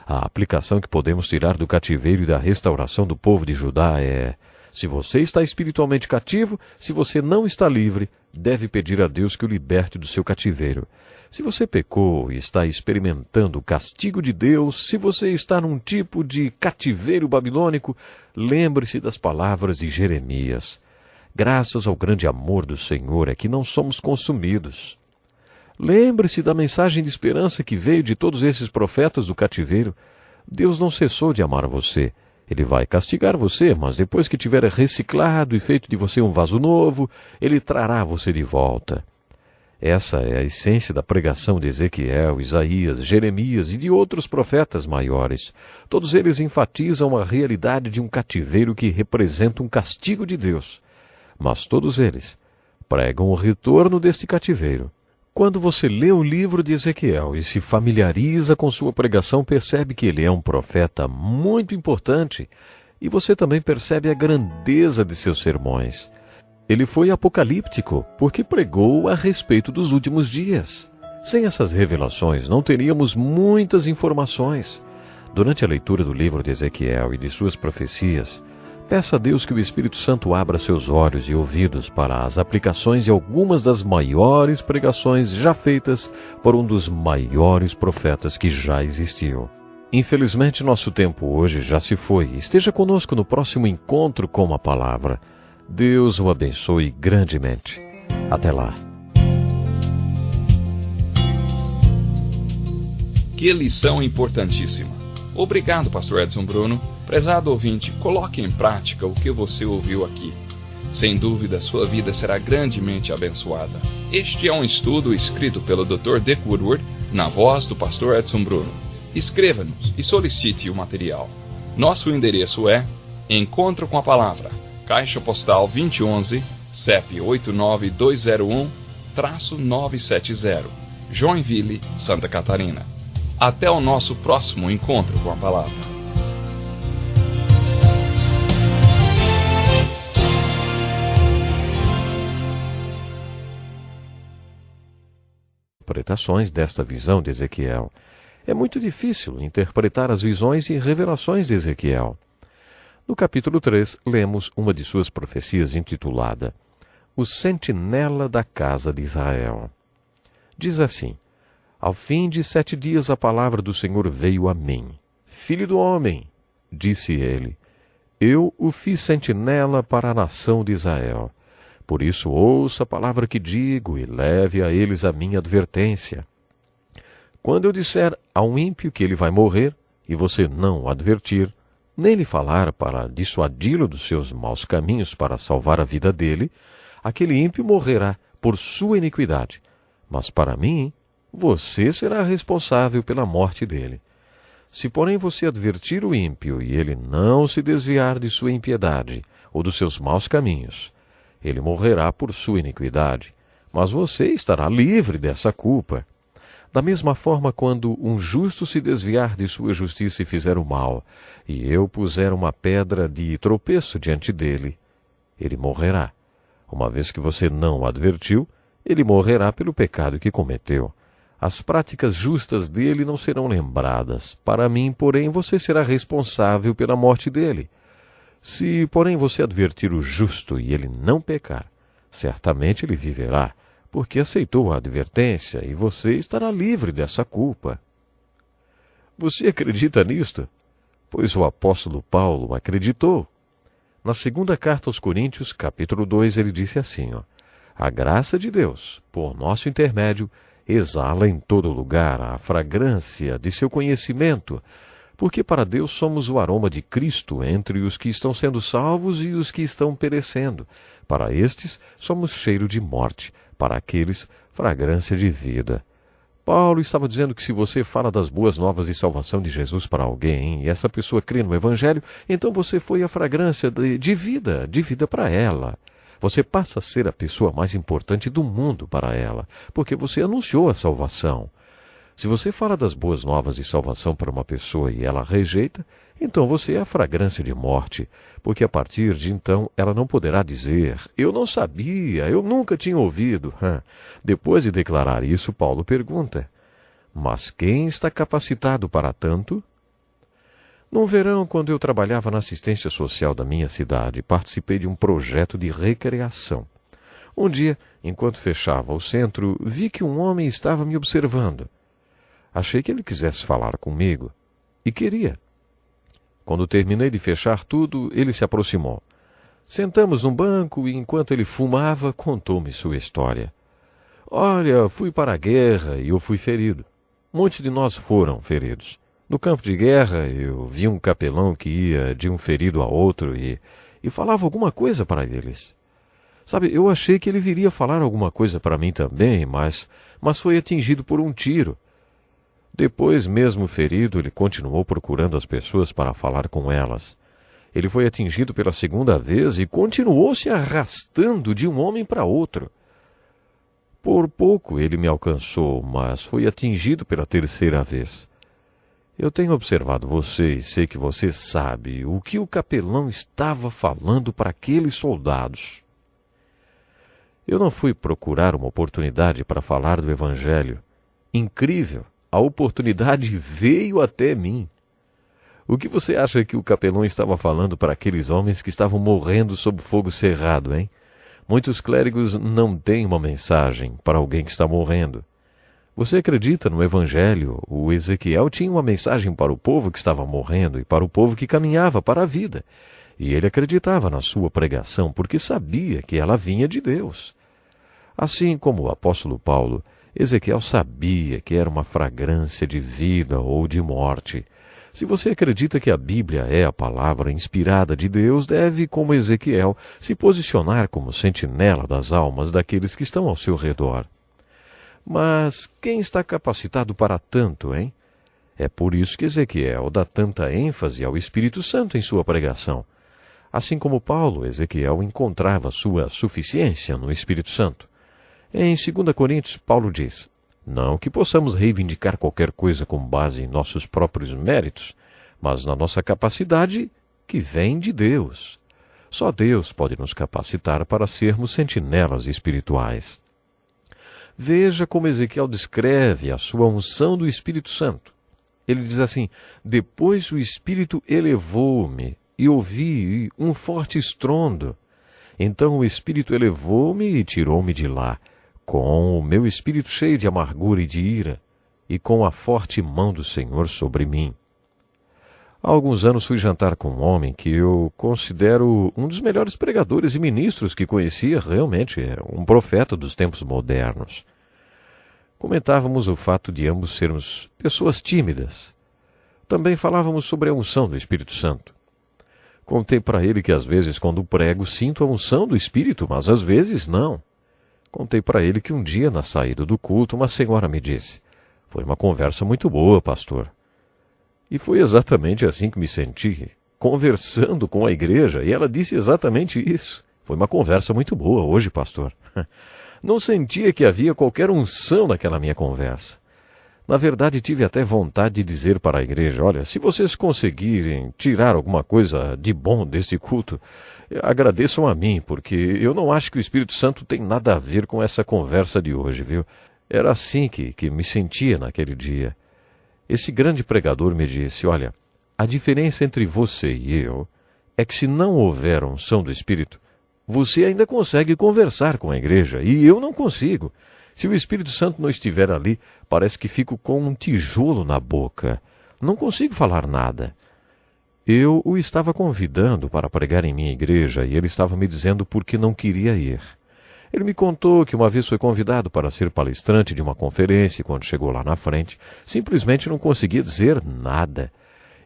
A aplicação que podemos tirar do cativeiro e da restauração do povo de Judá é: se você está espiritualmente cativo, se você não está livre, deve pedir a Deus que o liberte do seu cativeiro. Se você pecou e está experimentando o castigo de Deus, se você está num tipo de cativeiro babilônico, lembre-se das palavras de Jeremias. Graças ao grande amor do Senhor é que não somos consumidos. Lembre-se da mensagem de esperança que veio de todos esses profetas do cativeiro. Deus não cessou de amar você. Ele vai castigar você, mas depois que tiver reciclado e feito de você um vaso novo, ele trará você de volta. Essa é a essência da pregação de Ezequiel, Isaías, Jeremias e de outros profetas maiores. Todos eles enfatizam a realidade de um cativeiro que representa um castigo de Deus. Mas todos eles pregam o retorno deste cativeiro. Quando você lê o livro de Ezequiel e se familiariza com sua pregação, percebe que ele é um profeta muito importante e você também percebe a grandeza de seus sermões. Ele foi apocalíptico porque pregou a respeito dos últimos dias. Sem essas revelações, não teríamos muitas informações. Durante a leitura do livro de Ezequiel e de suas profecias, Peça a Deus que o Espírito Santo abra seus olhos e ouvidos para as aplicações de algumas das maiores pregações já feitas por um dos maiores profetas que já existiu. Infelizmente, nosso tempo hoje já se foi. Esteja conosco no próximo encontro com a palavra. Deus o abençoe grandemente. Até lá. Que lição importantíssima. Obrigado, pastor Edson Bruno. Prezado ouvinte, coloque em prática o que você ouviu aqui. Sem dúvida, sua vida será grandemente abençoada. Este é um estudo escrito pelo Dr. Dick Woodward, na voz do pastor Edson Bruno. Escreva-nos e solicite o material. Nosso endereço é Encontro com a Palavra, Caixa Postal 2011, CEP 89201-970, Joinville, Santa Catarina. Até o nosso próximo encontro com a palavra. Interpretações desta visão de Ezequiel. É muito difícil interpretar as visões e revelações de Ezequiel. No capítulo 3, lemos uma de suas profecias intitulada O Sentinela da Casa de Israel. Diz assim: Ao fim de 7 dias a palavra do Senhor veio a mim. Filho do homem, disse ele, eu o fiz sentinela para a nação de Israel. Por isso ouça a palavra que digo e leve a eles a minha advertência. Quando eu disser a um ímpio que ele vai morrer, e você não o advertir, nem lhe falar para dissuadi-lo dos seus maus caminhos para salvar a vida dele, aquele ímpio morrerá por sua iniquidade. Mas para mim, você será responsável pela morte dele. Se, porém, você advertir o ímpio e ele não se desviar de sua impiedade ou dos seus maus caminhos, ele morrerá por sua iniquidade, mas você estará livre dessa culpa. Da mesma forma, quando um justo se desviar de sua justiça e fizer o mal, e eu puser uma pedra de tropeço diante dele, ele morrerá. Uma vez que você não o advertiu, ele morrerá pelo pecado que cometeu. As práticas justas dele não serão lembradas. Para mim, porém, você será responsável pela morte dele. Se, porém, você advertir o justo e ele não pecar, certamente ele viverá, porque aceitou a advertência e você estará livre dessa culpa. Você acredita nisto? Pois o apóstolo Paulo acreditou. Na segunda carta aos Coríntios, capítulo 2, ele disse assim, A graça de Deus, por nosso intermédio, exala em todo lugar a fragrância de seu conhecimento, porque para Deus somos o aroma de Cristo entre os que estão sendo salvos e os que estão perecendo. Para estes somos cheiro de morte, para aqueles fragrância de vida. Paulo estava dizendo que se você fala das boas novas de salvação de Jesus para alguém e essa pessoa crê no Evangelho, então você foi a fragrância de vida para ela. Você passa a ser a pessoa mais importante do mundo para ela, porque você anunciou a salvação. Se você fala das boas novas de salvação para uma pessoa e ela rejeita, então você é a fragrância de morte, porque a partir de então ela não poderá dizer, eu não sabia, eu nunca tinha ouvido. Depois de declarar isso, Paulo pergunta, mas quem está capacitado para tanto? Num verão, quando eu trabalhava na assistência social da minha cidade, participei de um projeto de recreação. Um dia, enquanto fechava o centro, vi que um homem estava me observando. Achei que ele quisesse falar comigo, e queria. Quando terminei de fechar tudo, ele se aproximou. Sentamos num banco e, enquanto ele fumava, contou-me sua história. Olha, fui para a guerra e eu fui ferido. Muitos de nós foram feridos. No campo de guerra, eu vi um capelão que ia de um ferido a outro e falava alguma coisa para eles. Sabe, eu achei que ele viria falar alguma coisa para mim também, mas foi atingido por um tiro. Depois, mesmo ferido, ele continuou procurando as pessoas para falar com elas. Ele foi atingido pela segunda vez e continuou se arrastando de um homem para outro. Por pouco ele me alcançou, mas foi atingido pela terceira vez. Eu tenho observado você e sei que você sabe o que o capelão estava falando para aqueles soldados. Eu não fui procurar uma oportunidade para falar do Evangelho. Incrível! A oportunidade veio até mim. O que você acha que o capelão estava falando para aqueles homens que estavam morrendo sob fogo cerrado, hein? Muitos clérigos não têm uma mensagem para alguém que está morrendo. Você acredita no Evangelho? O Ezequiel tinha uma mensagem para o povo que estava morrendo e para o povo que caminhava para a vida. E ele acreditava na sua pregação porque sabia que ela vinha de Deus. Assim como o apóstolo Paulo, Ezequiel sabia que era uma fragrância de vida ou de morte. Se você acredita que a Bíblia é a palavra inspirada de Deus, deve, como Ezequiel, se posicionar como sentinela das almas daqueles que estão ao seu redor. Mas quem está capacitado para tanto, hein? É por isso que Ezequiel dá tanta ênfase ao Espírito Santo em sua pregação. Assim como Paulo, Ezequiel encontrava sua suficiência no Espírito Santo. Em 2 Coríntios, Paulo diz: não que possamos reivindicar qualquer coisa com base em nossos próprios méritos, mas na nossa capacidade que vem de Deus. Só Deus pode nos capacitar para sermos sentinelas espirituais. Veja como Ezequiel descreve a sua unção do Espírito Santo. Ele diz assim: depois o Espírito elevou-me e ouvi um forte estrondo. Então o Espírito elevou-me e tirou-me de lá, com o meu espírito cheio de amargura e de ira, e com a forte mão do Senhor sobre mim. Há alguns anos fui jantar com um homem que eu considero um dos melhores pregadores e ministros que conhecia, realmente, um profeta dos tempos modernos. Comentávamos o fato de ambos sermos pessoas tímidas. Também falávamos sobre a unção do Espírito Santo. Contei para ele que às vezes quando prego sinto a unção do Espírito, mas às vezes não. Contei para ele que um dia na saída do culto uma senhora me disse: foi uma conversa muito boa, pastor. E foi exatamente assim que me senti, conversando com a igreja, e ela disse exatamente isso. Foi uma conversa muito boa hoje, pastor. Não sentia que havia qualquer unção naquela minha conversa. Na verdade, tive até vontade de dizer para a igreja: olha, se vocês conseguirem tirar alguma coisa de bom deste culto, agradeçam a mim, porque eu não acho que o Espírito Santo tem nada a ver com essa conversa de hoje, viu? Era assim que me sentia naquele dia. Esse grande pregador me disse: olha, a diferença entre você e eu é que se não houver unção do Espírito, você ainda consegue conversar com a igreja, e eu não consigo. Se o Espírito Santo não estiver ali, parece que fico com um tijolo na boca. Não consigo falar nada. Eu o estava convidando para pregar em minha igreja e ele estava me dizendo por que não queria ir. Ele me contou que uma vez foi convidado para ser palestrante de uma conferência e quando chegou lá na frente, simplesmente não conseguia dizer nada.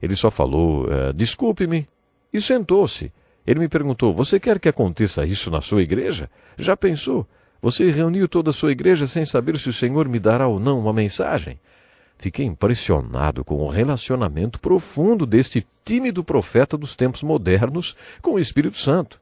Ele só falou: desculpe-me, e sentou-se. Ele me perguntou: você quer que aconteça isso na sua igreja? Já pensou? Você reuniu toda a sua igreja sem saber se o Senhor me dará ou não uma mensagem? Fiquei impressionado com o relacionamento profundo deste tímido profeta dos tempos modernos com o Espírito Santo.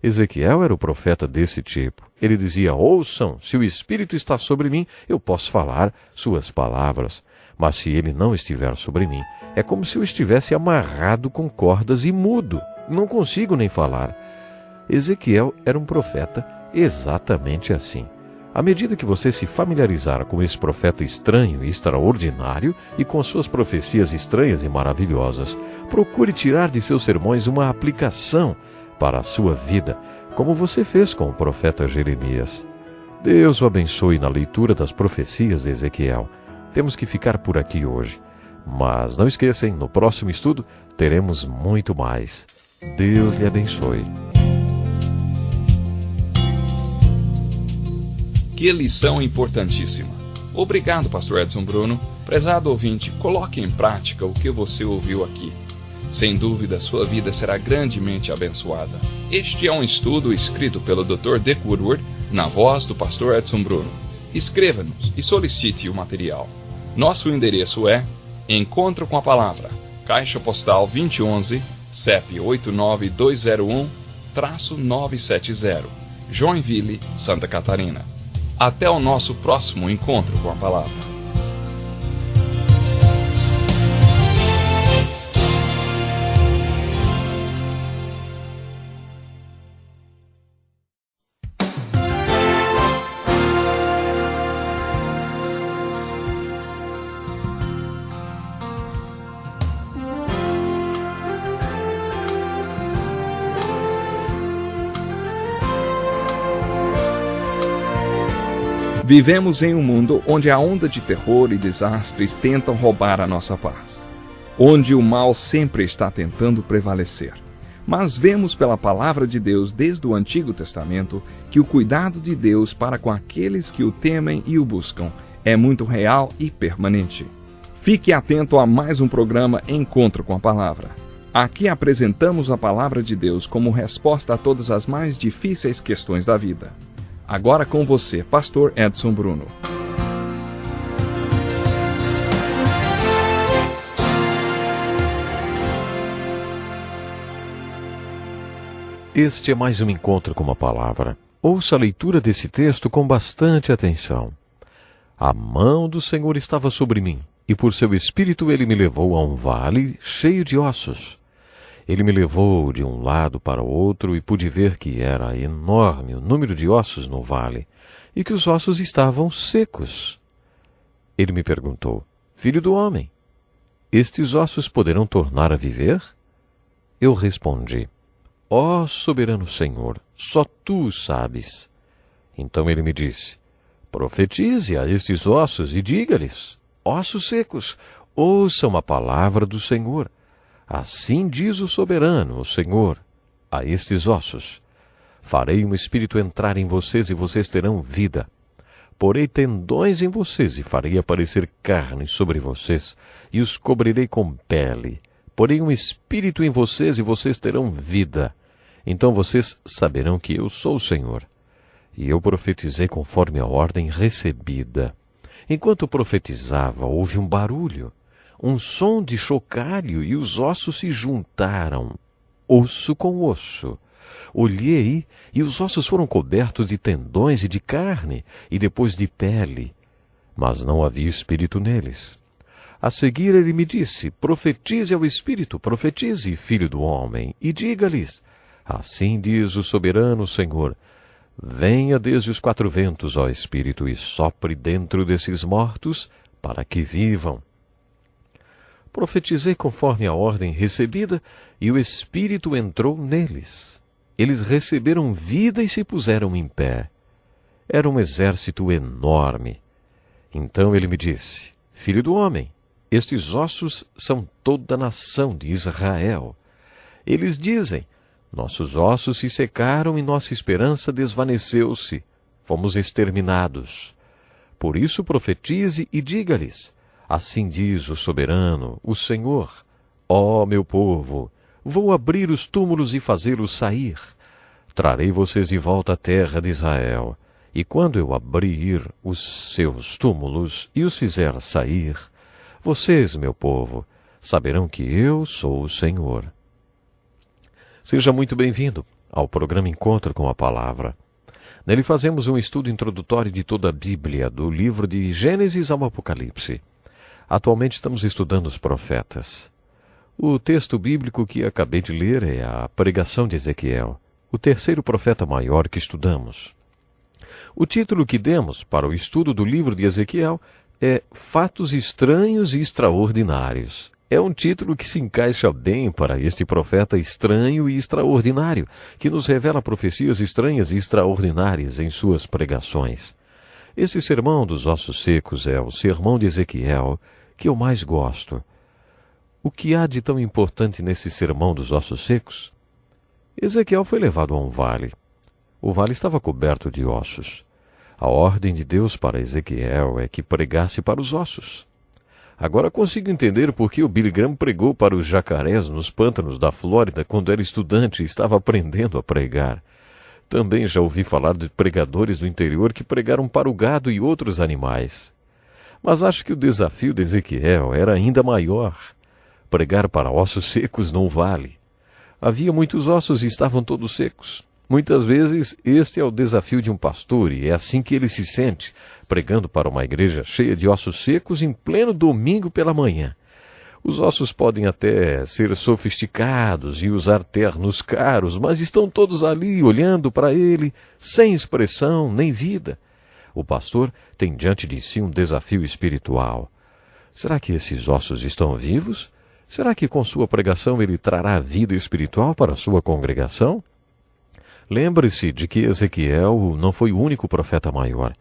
Ezequiel era o profeta desse tipo. Ele dizia: ouçam, se o Espírito está sobre mim, eu posso falar suas palavras. Mas se ele não estiver sobre mim, é como se eu estivesse amarrado com cordas e mudo. Não consigo nem falar. Ezequiel era um profeta exatamente assim. À medida que você se familiarizar com esse profeta estranho e extraordinário e com suas profecias estranhas e maravilhosas, procure tirar de seus sermões uma aplicação para a sua vida, como você fez com o profeta Jeremias. Deus o abençoe na leitura das profecias de Ezequiel. Temos que ficar por aqui hoje. Mas não esqueçam, no próximo estudo teremos muito mais. Deus lhe abençoe. Que lição importantíssima. Obrigado, pastor Edson Bruno. Prezado ouvinte, coloque em prática o que você ouviu aqui. Sem dúvida, sua vida será grandemente abençoada. Este é um estudo escrito pelo Dr. Dick Woodward, na voz do pastor Edson Bruno. Escreva-nos e solicite o material. Nosso endereço é Encontro com a Palavra, Caixa Postal 2011, CEP 89201-970, Joinville, Santa Catarina. Até o nosso próximo encontro com a Palavra. Vivemos em um mundo onde a onda de terror e desastres tentam roubar a nossa paz, onde o mal sempre está tentando prevalecer. Mas vemos pela palavra de Deus desde o Antigo Testamento que o cuidado de Deus para com aqueles que o temem e o buscam é muito real e permanente. Fique atento a mais um programa Encontro com a Palavra. Aqui apresentamos a palavra de Deus como resposta a todas as mais difíceis questões da vida. Agora com você, Pastor Edson Bruno. Este é mais um encontro com a palavra. Ouça a leitura desse texto com bastante atenção. A mão do Senhor estava sobre mim, e por seu espírito ele me levou a um vale cheio de ossos. Ele me levou de um lado para o outro e pude ver que era enorme o número de ossos no vale, e que os ossos estavam secos. Ele me perguntou: Filho do homem, estes ossos poderão tornar a viver? Eu respondi: Ó soberano Senhor, só tu sabes. Então ele me disse: Profetize a estes ossos e diga-lhes: Ossos secos, ouçam a palavra do Senhor. Assim diz o soberano, o Senhor, a estes ossos: Farei um espírito entrar em vocês e vocês terão vida. Porei tendões em vocês e farei aparecer carne sobre vocês e os cobrirei com pele. Porei um espírito em vocês e vocês terão vida. Então vocês saberão que eu sou o Senhor. E eu profetizei conforme a ordem recebida. Enquanto profetizava, houve um barulho, um som de chocalho, e os ossos se juntaram, osso com osso. Olhei, e os ossos foram cobertos de tendões e de carne, e depois de pele, mas não havia espírito neles. A seguir ele me disse: Profetize ao espírito, profetize, filho do homem, e diga-lhes: Assim diz o soberano Senhor: Venha desde os quatro ventos, ó Espírito, e sopre dentro desses mortos, para que vivam. Profetizei conforme a ordem recebida, e o Espírito entrou neles. Eles receberam vida e se puseram em pé. Era um exército enorme. Então ele me disse: Filho do homem, estes ossos são toda a nação de Israel. Eles dizem: Nossos ossos se secaram e nossa esperança desvaneceu-se. Fomos exterminados. Por isso profetize e diga-lhes: Assim diz o soberano, o Senhor: Ó meu povo, vou abrir os túmulos e fazê-los sair. Trarei vocês de volta à terra de Israel. E quando eu abrir os seus túmulos e os fizer sair, vocês, meu povo, saberão que eu sou o Senhor. Seja muito bem-vindo ao programa Encontro com a Palavra. Nele fazemos um estudo introdutório de toda a Bíblia, do livro de Gênesis ao Apocalipse. Atualmente estamos estudando os profetas. O texto bíblico que acabei de ler é a pregação de Ezequiel, o terceiro profeta maior que estudamos. O título que demos para o estudo do livro de Ezequiel é Fatos Estranhos e Extraordinários. É um título que se encaixa bem para este profeta estranho e extraordinário, que nos revela profecias estranhas e extraordinárias em suas pregações. Esse sermão dos ossos secos é o sermão de Ezequiel que eu mais gosto. O que há de tão importante nesse sermão dos ossos secos? Ezequiel foi levado a um vale. O vale estava coberto de ossos. A ordem de Deus para Ezequiel é que pregasse para os ossos. Agora consigo entender por que o Billy Graham pregou para os jacarés nos pântanos da Flórida quando era estudante e estava aprendendo a pregar. Também já ouvi falar de pregadores do interior que pregaram para o gado e outros animais. Mas acho que o desafio de Ezequiel era ainda maior. Pregar para ossos secos não vale. Havia muitos ossos e estavam todos secos. Muitas vezes este é o desafio de um pastor e é assim que ele se sente, pregando para uma igreja cheia de ossos secos em pleno domingo pela manhã. Os ossos podem até ser sofisticados e usar ternos caros, mas estão todos ali olhando para ele, sem expressão nem vida. O pastor tem diante de si um desafio espiritual. Será que esses ossos estão vivos? Será que com sua pregação ele trará vida espiritual para a sua congregação? Lembre-se de que Ezequiel não foi o único profeta maior.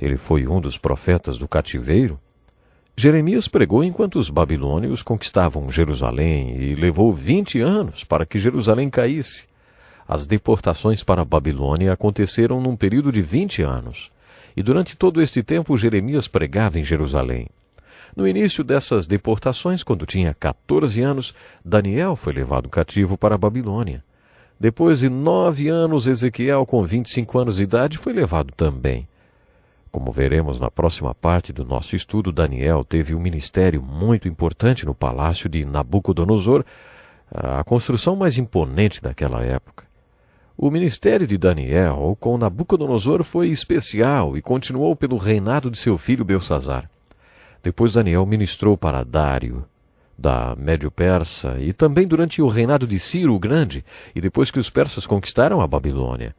Ele foi um dos profetas do cativeiro. Jeremias pregou enquanto os babilônios conquistavam Jerusalém e levou 20 anos para que Jerusalém caísse. As deportações para a Babilônia aconteceram num período de 20 anos. E durante todo este tempo Jeremias pregava em Jerusalém. No início dessas deportações, quando tinha 14 anos, Daniel foi levado cativo para a Babilônia. Depois de 9 anos, Ezequiel, com 25 anos de idade, foi levado também. Como veremos na próxima parte do nosso estudo, Daniel teve um ministério muito importante no palácio de Nabucodonosor, a construção mais imponente daquela época. O ministério de Daniel com Nabucodonosor foi especial e continuou pelo reinado de seu filho Belsazar. Depois Daniel ministrou para Dário, da Médio-Persa, e também durante o reinado de Ciro o Grande, e depois que os persas conquistaram a Babilônia.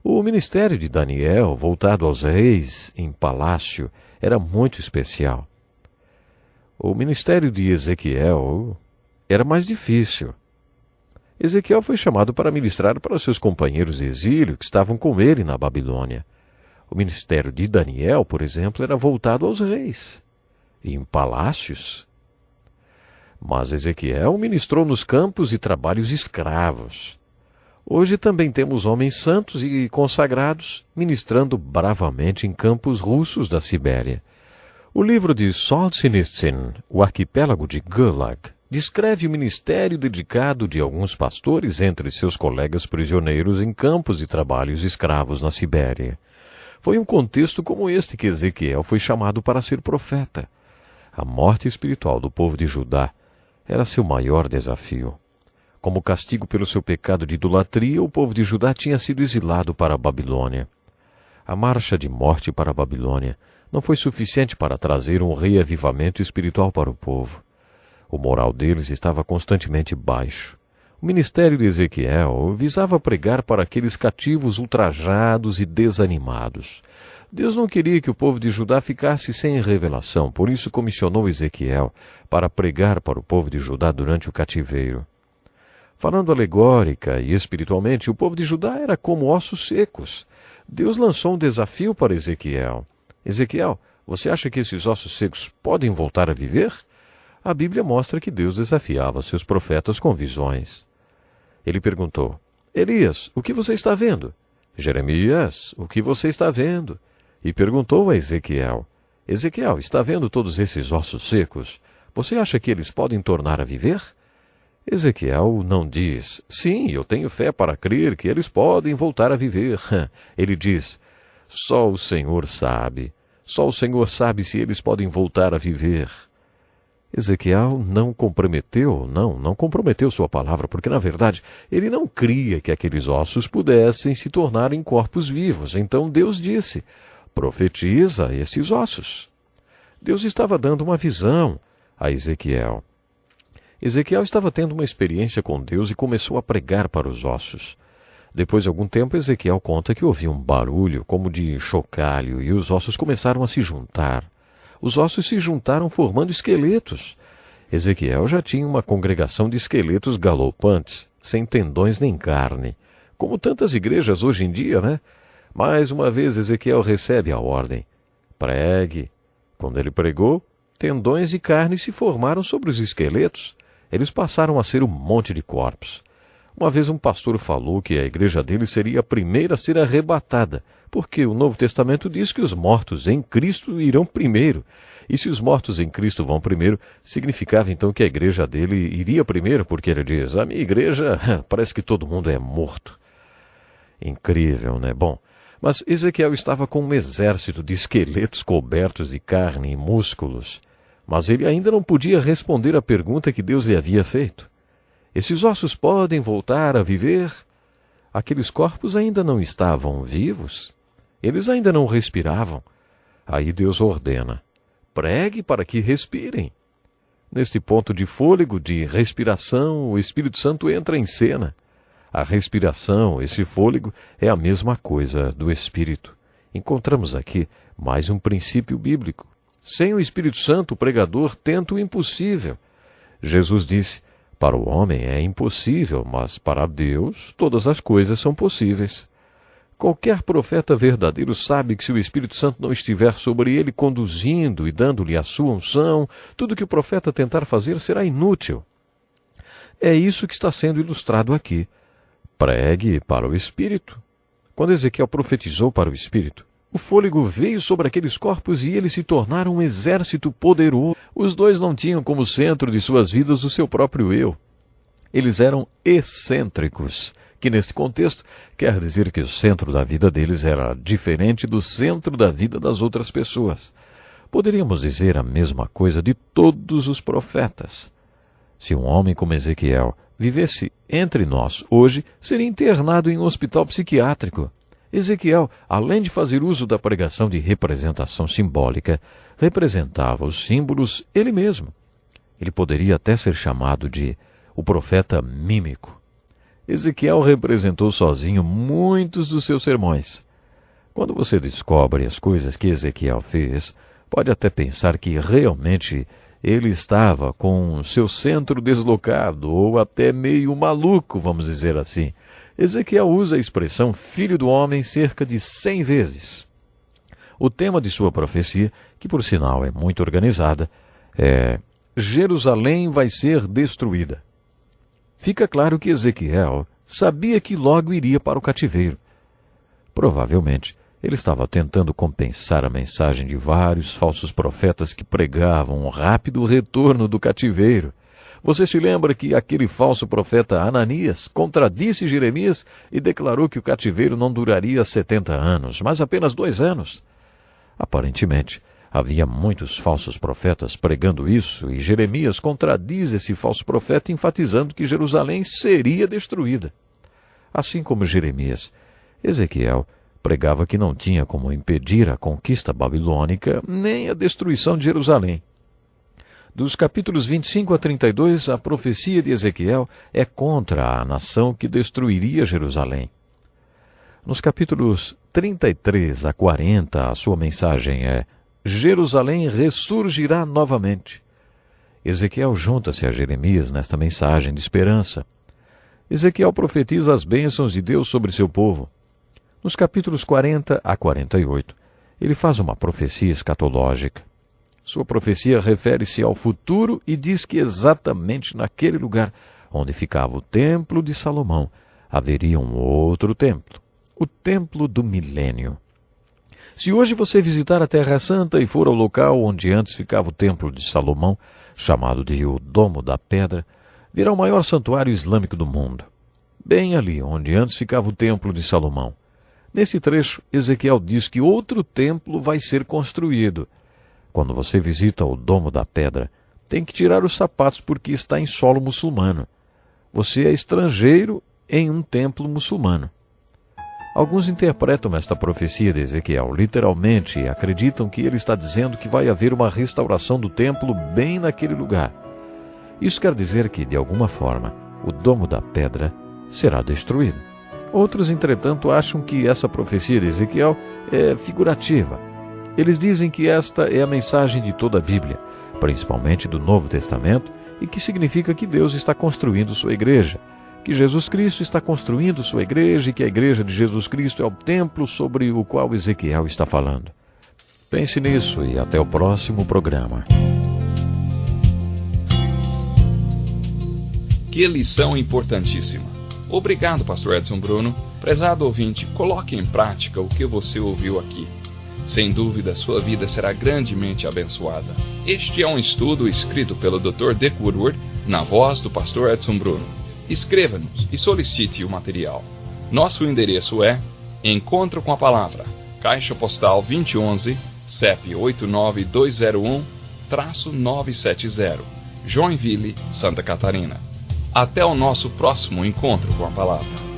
O ministério de Daniel, voltado aos reis em palácio, era muito especial. O ministério de Ezequiel era mais difícil. Ezequiel foi chamado para ministrar para seus companheiros de exílio que estavam com ele na Babilônia. O ministério de Daniel, por exemplo, era voltado aos reis, em palácios. Mas Ezequiel ministrou nos campos e trabalhos escravos. Hoje também temos homens santos e consagrados ministrando bravamente em campos russos da Sibéria. O livro de Solzhenitsyn, O Arquipélago de Gulag, descreve o ministério dedicado de alguns pastores entre seus colegas prisioneiros em campos e trabalhos escravos na Sibéria. Foi um contexto como este que Ezequiel foi chamado para ser profeta. A morte espiritual do povo de Judá era seu maior desafio. Como castigo pelo seu pecado de idolatria, o povo de Judá tinha sido exilado para a Babilônia. A marcha de morte para a Babilônia não foi suficiente para trazer um reavivamento espiritual para o povo. O moral deles estava constantemente baixo. O ministério de Ezequiel visava pregar para aqueles cativos ultrajados e desanimados. Deus não queria que o povo de Judá ficasse sem revelação, por isso comissionou Ezequiel para pregar para o povo de Judá durante o cativeiro. Falando alegórica e espiritualmente, o povo de Judá era como ossos secos. Deus lançou um desafio para Ezequiel. Ezequiel, você acha que esses ossos secos podem voltar a viver? A Bíblia mostra que Deus desafiava seus profetas com visões. Ele perguntou, Elias, o que você está vendo? Jeremias, o que você está vendo? E perguntou a Ezequiel, Ezequiel, está vendo todos esses ossos secos? Você acha que eles podem tornar a viver? Ezequiel não diz, sim, eu tenho fé para crer que eles podem voltar a viver. Ele diz, só o Senhor sabe. Só o Senhor sabe se eles podem voltar a viver. Ezequiel não comprometeu sua palavra, porque, na verdade, ele não cria que aqueles ossos pudessem se tornar em corpos vivos. Então Deus disse, profetiza esses ossos. Deus estava dando uma visão a Ezequiel. Ezequiel estava tendo uma experiência com Deus e começou a pregar para os ossos. Depois de algum tempo, Ezequiel conta que ouviu um barulho como de chocalho e os ossos começaram a se juntar. Os ossos se juntaram formando esqueletos. Ezequiel já tinha uma congregação de esqueletos galopantes, sem tendões nem carne. Como tantas igrejas hoje em dia, né? Mais uma vez Ezequiel recebe a ordem. Pregue. Quando ele pregou, tendões e carne se formaram sobre os esqueletos. Eles passaram a ser um monte de corpos. Uma vez um pastor falou que a igreja dele seria a primeira a ser arrebatada, porque o Novo Testamento diz que os mortos em Cristo irão primeiro. E se os mortos em Cristo vão primeiro, significava então que a igreja dele iria primeiro, porque ele diz, a minha igreja parece que todo mundo é morto. Incrível, né? Bom, mas Ezequiel estava com um exército de esqueletos cobertos de carne e músculos. Mas ele ainda não podia responder à pergunta que Deus lhe havia feito. Esses ossos podem voltar a viver? Aqueles corpos ainda não estavam vivos? Eles ainda não respiravam? Aí Deus ordena, pregue para que respirem. Neste ponto de fôlego, de respiração, o Espírito Santo entra em cena. A respiração, esse fôlego, é a mesma coisa do Espírito. Encontramos aqui mais um princípio bíblico. Sem o Espírito Santo, o pregador tenta o impossível. Jesus disse, para o homem é impossível, mas para Deus todas as coisas são possíveis. Qualquer profeta verdadeiro sabe que se o Espírito Santo não estiver sobre ele, conduzindo e dando-lhe a sua unção, tudo que o profeta tentar fazer será inútil. É isso que está sendo ilustrado aqui. Pregue para o Espírito. Quando Ezequiel profetizou para o Espírito, o fôlego veio sobre aqueles corpos e eles se tornaram um exército poderoso. Os dois não tinham como centro de suas vidas o seu próprio eu. Eles eram excêntricos, que neste contexto quer dizer que o centro da vida deles era diferente do centro da vida das outras pessoas. Poderíamos dizer a mesma coisa de todos os profetas. Se um homem como Ezequiel vivesse entre nós hoje, seria internado em um hospital psiquiátrico. Ezequiel, além de fazer uso da pregação de representação simbólica, representava os símbolos ele mesmo. Ele poderia até ser chamado de o profeta mímico. Ezequiel representou sozinho muitos dos seus sermões. Quando você descobre as coisas que Ezequiel fez, pode até pensar que realmente ele estava com seu centro deslocado ou até meio maluco, vamos dizer assim. Ezequiel usa a expressão filho do homem cerca de 100 vezes. O tema de sua profecia, que por sinal é muito organizada, é Jerusalém vai ser destruída. Fica claro que Ezequiel sabia que logo iria para o cativeiro. Provavelmente, ele estava tentando compensar a mensagem de vários falsos profetas que pregavam um rápido retorno do cativeiro. Você se lembra que aquele falso profeta Ananias contradisse Jeremias e declarou que o cativeiro não duraria 70 anos, mas apenas 2 anos? Aparentemente, havia muitos falsos profetas pregando isso, e Jeremias contradiz esse falso profeta enfatizando que Jerusalém seria destruída. Assim como Jeremias, Ezequiel pregava que não tinha como impedir a conquista babilônica nem a destruição de Jerusalém. Dos capítulos 25 a 32, a profecia de Ezequiel é contra a nação que destruiria Jerusalém. Nos capítulos 33 a 40, a sua mensagem é: Jerusalém ressurgirá novamente. Ezequiel junta-se a Jeremias nesta mensagem de esperança. Ezequiel profetiza as bênçãos de Deus sobre seu povo. Nos capítulos 40 a 48, ele faz uma profecia escatológica. Sua profecia refere-se ao futuro e diz que exatamente naquele lugar onde ficava o templo de Salomão, haveria um outro templo, o templo do milênio. Se hoje você visitar a Terra Santa e for ao local onde antes ficava o templo de Salomão, chamado de o Domo da Pedra, verá o maior santuário islâmico do mundo, bem ali onde antes ficava o templo de Salomão. Nesse trecho, Ezequiel diz que outro templo vai ser construído. Quando você visita o Domo da Pedra, tem que tirar os sapatos porque está em solo muçulmano. Você é estrangeiro em um templo muçulmano. Alguns interpretam esta profecia de Ezequiel literalmente e acreditam que ele está dizendo que vai haver uma restauração do templo bem naquele lugar. Isso quer dizer que, de alguma forma, o Domo da Pedra será destruído. Outros, entretanto, acham que essa profecia de Ezequiel é figurativa. Eles dizem que esta é a mensagem de toda a Bíblia, principalmente do Novo Testamento, e que significa que Deus está construindo sua igreja, que Jesus Cristo está construindo sua igreja e que a igreja de Jesus Cristo é o templo sobre o qual Ezequiel está falando. Pense nisso e até o próximo programa. Que lição importantíssima! Obrigado, Pastor Edson Bruno. Prezado ouvinte, coloque em prática o que você ouviu aqui. Sem dúvida, sua vida será grandemente abençoada. Este é um estudo escrito pelo Dr. Dick Woodward, na voz do Pastor Edson Bruno. Escreva-nos e solicite o material. Nosso endereço é Encontro com a Palavra, Caixa Postal 2011, CEP 89201-970, Joinville, Santa Catarina. Até o nosso próximo encontro com a Palavra.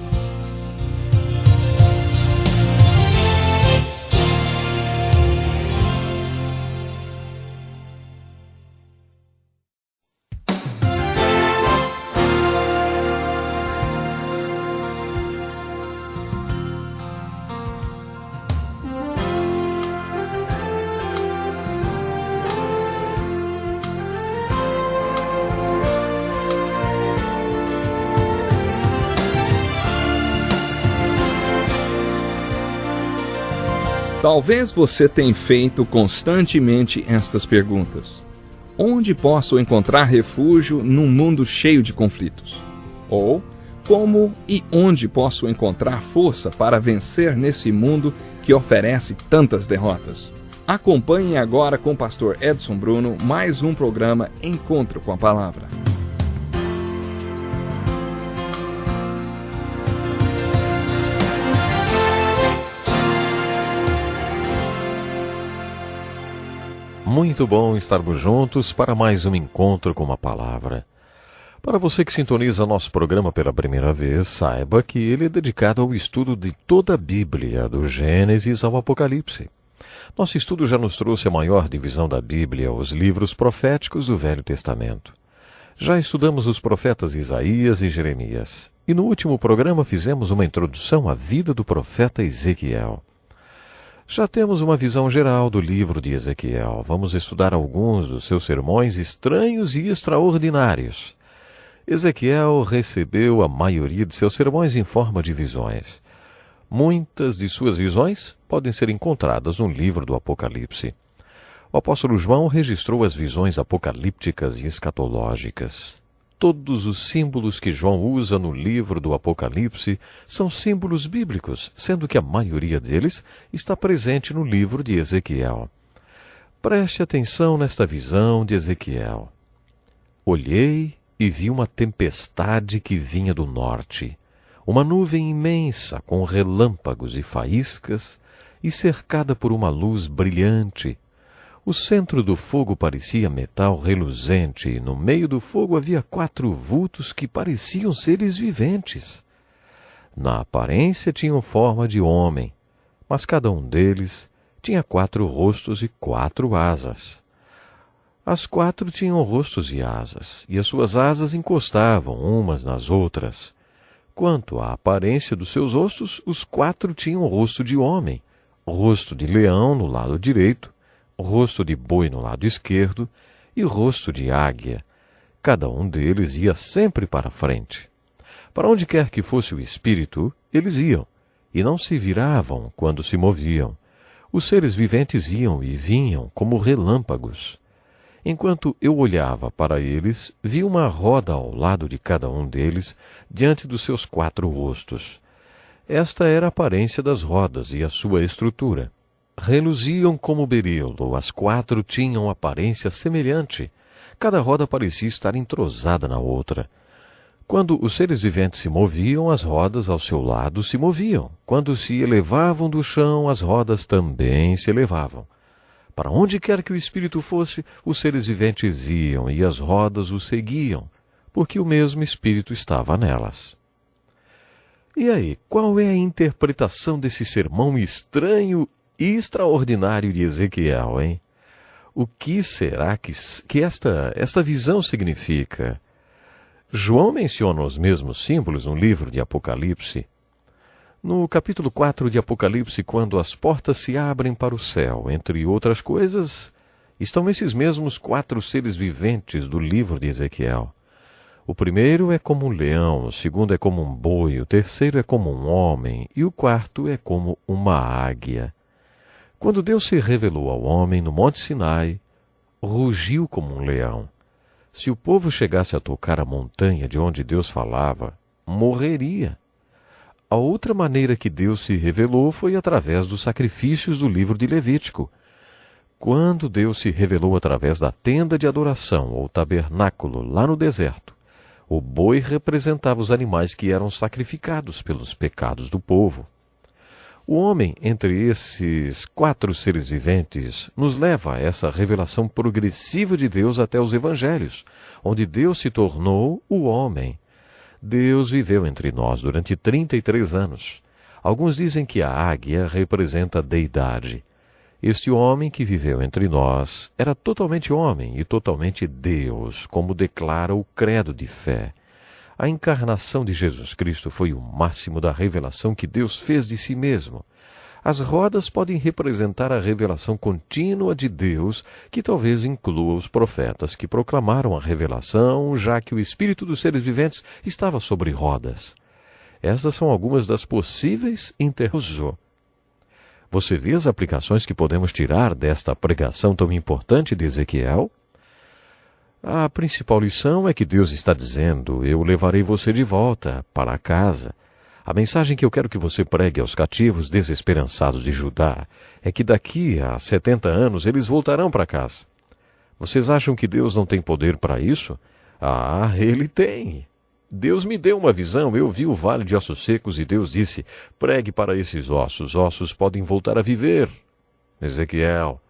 Talvez você tenha feito constantemente estas perguntas. Onde posso encontrar refúgio num mundo cheio de conflitos? Ou, como e onde posso encontrar força para vencer nesse mundo que oferece tantas derrotas? Acompanhe agora com o pastor Edson Bruno mais um programa Encontro com a Palavra. Muito bom estarmos juntos para mais um Encontro com a Palavra. Para você que sintoniza nosso programa pela primeira vez, saiba que ele é dedicado ao estudo de toda a Bíblia, do Gênesis ao Apocalipse. Nosso estudo já nos trouxe a maior divisão da Bíblia, os livros proféticos do Velho Testamento. Já estudamos os profetas Isaías e Jeremias, e no último programa fizemos uma introdução à vida do profeta Ezequiel. Já temos uma visão geral do livro de Ezequiel. Vamos estudar alguns dos seus sermões estranhos e extraordinários. Ezequiel recebeu a maioria de seus sermões em forma de visões. Muitas de suas visões podem ser encontradas no livro do Apocalipse. O apóstolo João registrou as visões apocalípticas e escatológicas. Todos os símbolos que João usa no livro do Apocalipse são símbolos bíblicos, sendo que a maioria deles está presente no livro de Ezequiel. Preste atenção nesta visão de Ezequiel. Olhei e vi uma tempestade que vinha do norte, uma nuvem imensa com relâmpagos e faíscas e cercada por uma luz brilhante. O centro do fogo parecia metal reluzente e no meio do fogo havia 4 vultos que pareciam seres viventes. Na aparência tinham forma de homem, mas cada um deles tinha 4 rostos e 4 asas. As 4 tinham rostos e asas, e as suas asas encostavam umas nas outras. Quanto à aparência dos seus rostos, os 4 tinham o rosto de homem, rosto de leão no lado direito, rosto de boi no lado esquerdo e rosto de águia. Cada um deles ia sempre para frente. Para onde quer que fosse o espírito, eles iam, e não se viravam quando se moviam. Os seres viventes iam e vinham como relâmpagos. Enquanto eu olhava para eles, vi uma roda ao lado de cada um deles, diante dos seus 4 rostos. Esta era a aparência das rodas e a sua estrutura. Reluziam como berilo, as 4 tinham aparência semelhante. Cada roda parecia estar entrosada na outra. Quando os seres viventes se moviam, as rodas ao seu lado se moviam. Quando se elevavam do chão, as rodas também se elevavam. Para onde quer que o espírito fosse, os seres viventes iam e as rodas o seguiam, porque o mesmo espírito estava nelas. E aí, qual é a interpretação desse sermão estranho e extraordinário de Ezequiel, hein? O que será que esta visão significa? João menciona os mesmos símbolos no livro de Apocalipse. No capítulo 4 de Apocalipse, quando as portas se abrem para o céu, entre outras coisas, estão esses mesmos 4 seres viventes do livro de Ezequiel. O primeiro é como um leão, o segundo é como um boi, o terceiro é como um homem e o quarto é como uma águia. Quando Deus se revelou ao homem no Monte Sinai, rugiu como um leão. Se o povo chegasse a tocar a montanha de onde Deus falava, morreria. A outra maneira que Deus se revelou foi através dos sacrifícios do livro de Levítico. Quando Deus se revelou através da tenda de adoração ou tabernáculo lá no deserto, o boi representava os animais que eram sacrificados pelos pecados do povo. O homem, entre esses 4 seres viventes, nos leva a essa revelação progressiva de Deus até os evangelhos, onde Deus se tornou o homem. Deus viveu entre nós durante 33 anos. Alguns dizem que a águia representa a deidade. Este homem que viveu entre nós era totalmente homem e totalmente Deus, como declara o credo de fé. A encarnação de Jesus Cristo foi o máximo da revelação que Deus fez de si mesmo. As rodas podem representar a revelação contínua de Deus, que talvez inclua os profetas que proclamaram a revelação, já que o espírito dos seres viventes estava sobre rodas. Essas são algumas das possíveis interpretações. Você vê as aplicações que podemos tirar desta pregação tão importante de Ezequiel? A principal lição é que Deus está dizendo: eu levarei você de volta para casa. A mensagem que eu quero que você pregue aos cativos desesperançados de Judá é que daqui a 70 anos eles voltarão para casa. Vocês acham que Deus não tem poder para isso? Ah, Ele tem. Deus me deu uma visão, eu vi o vale de ossos secos e Deus disse: pregue para esses ossos podem voltar a viver. Ezequiel.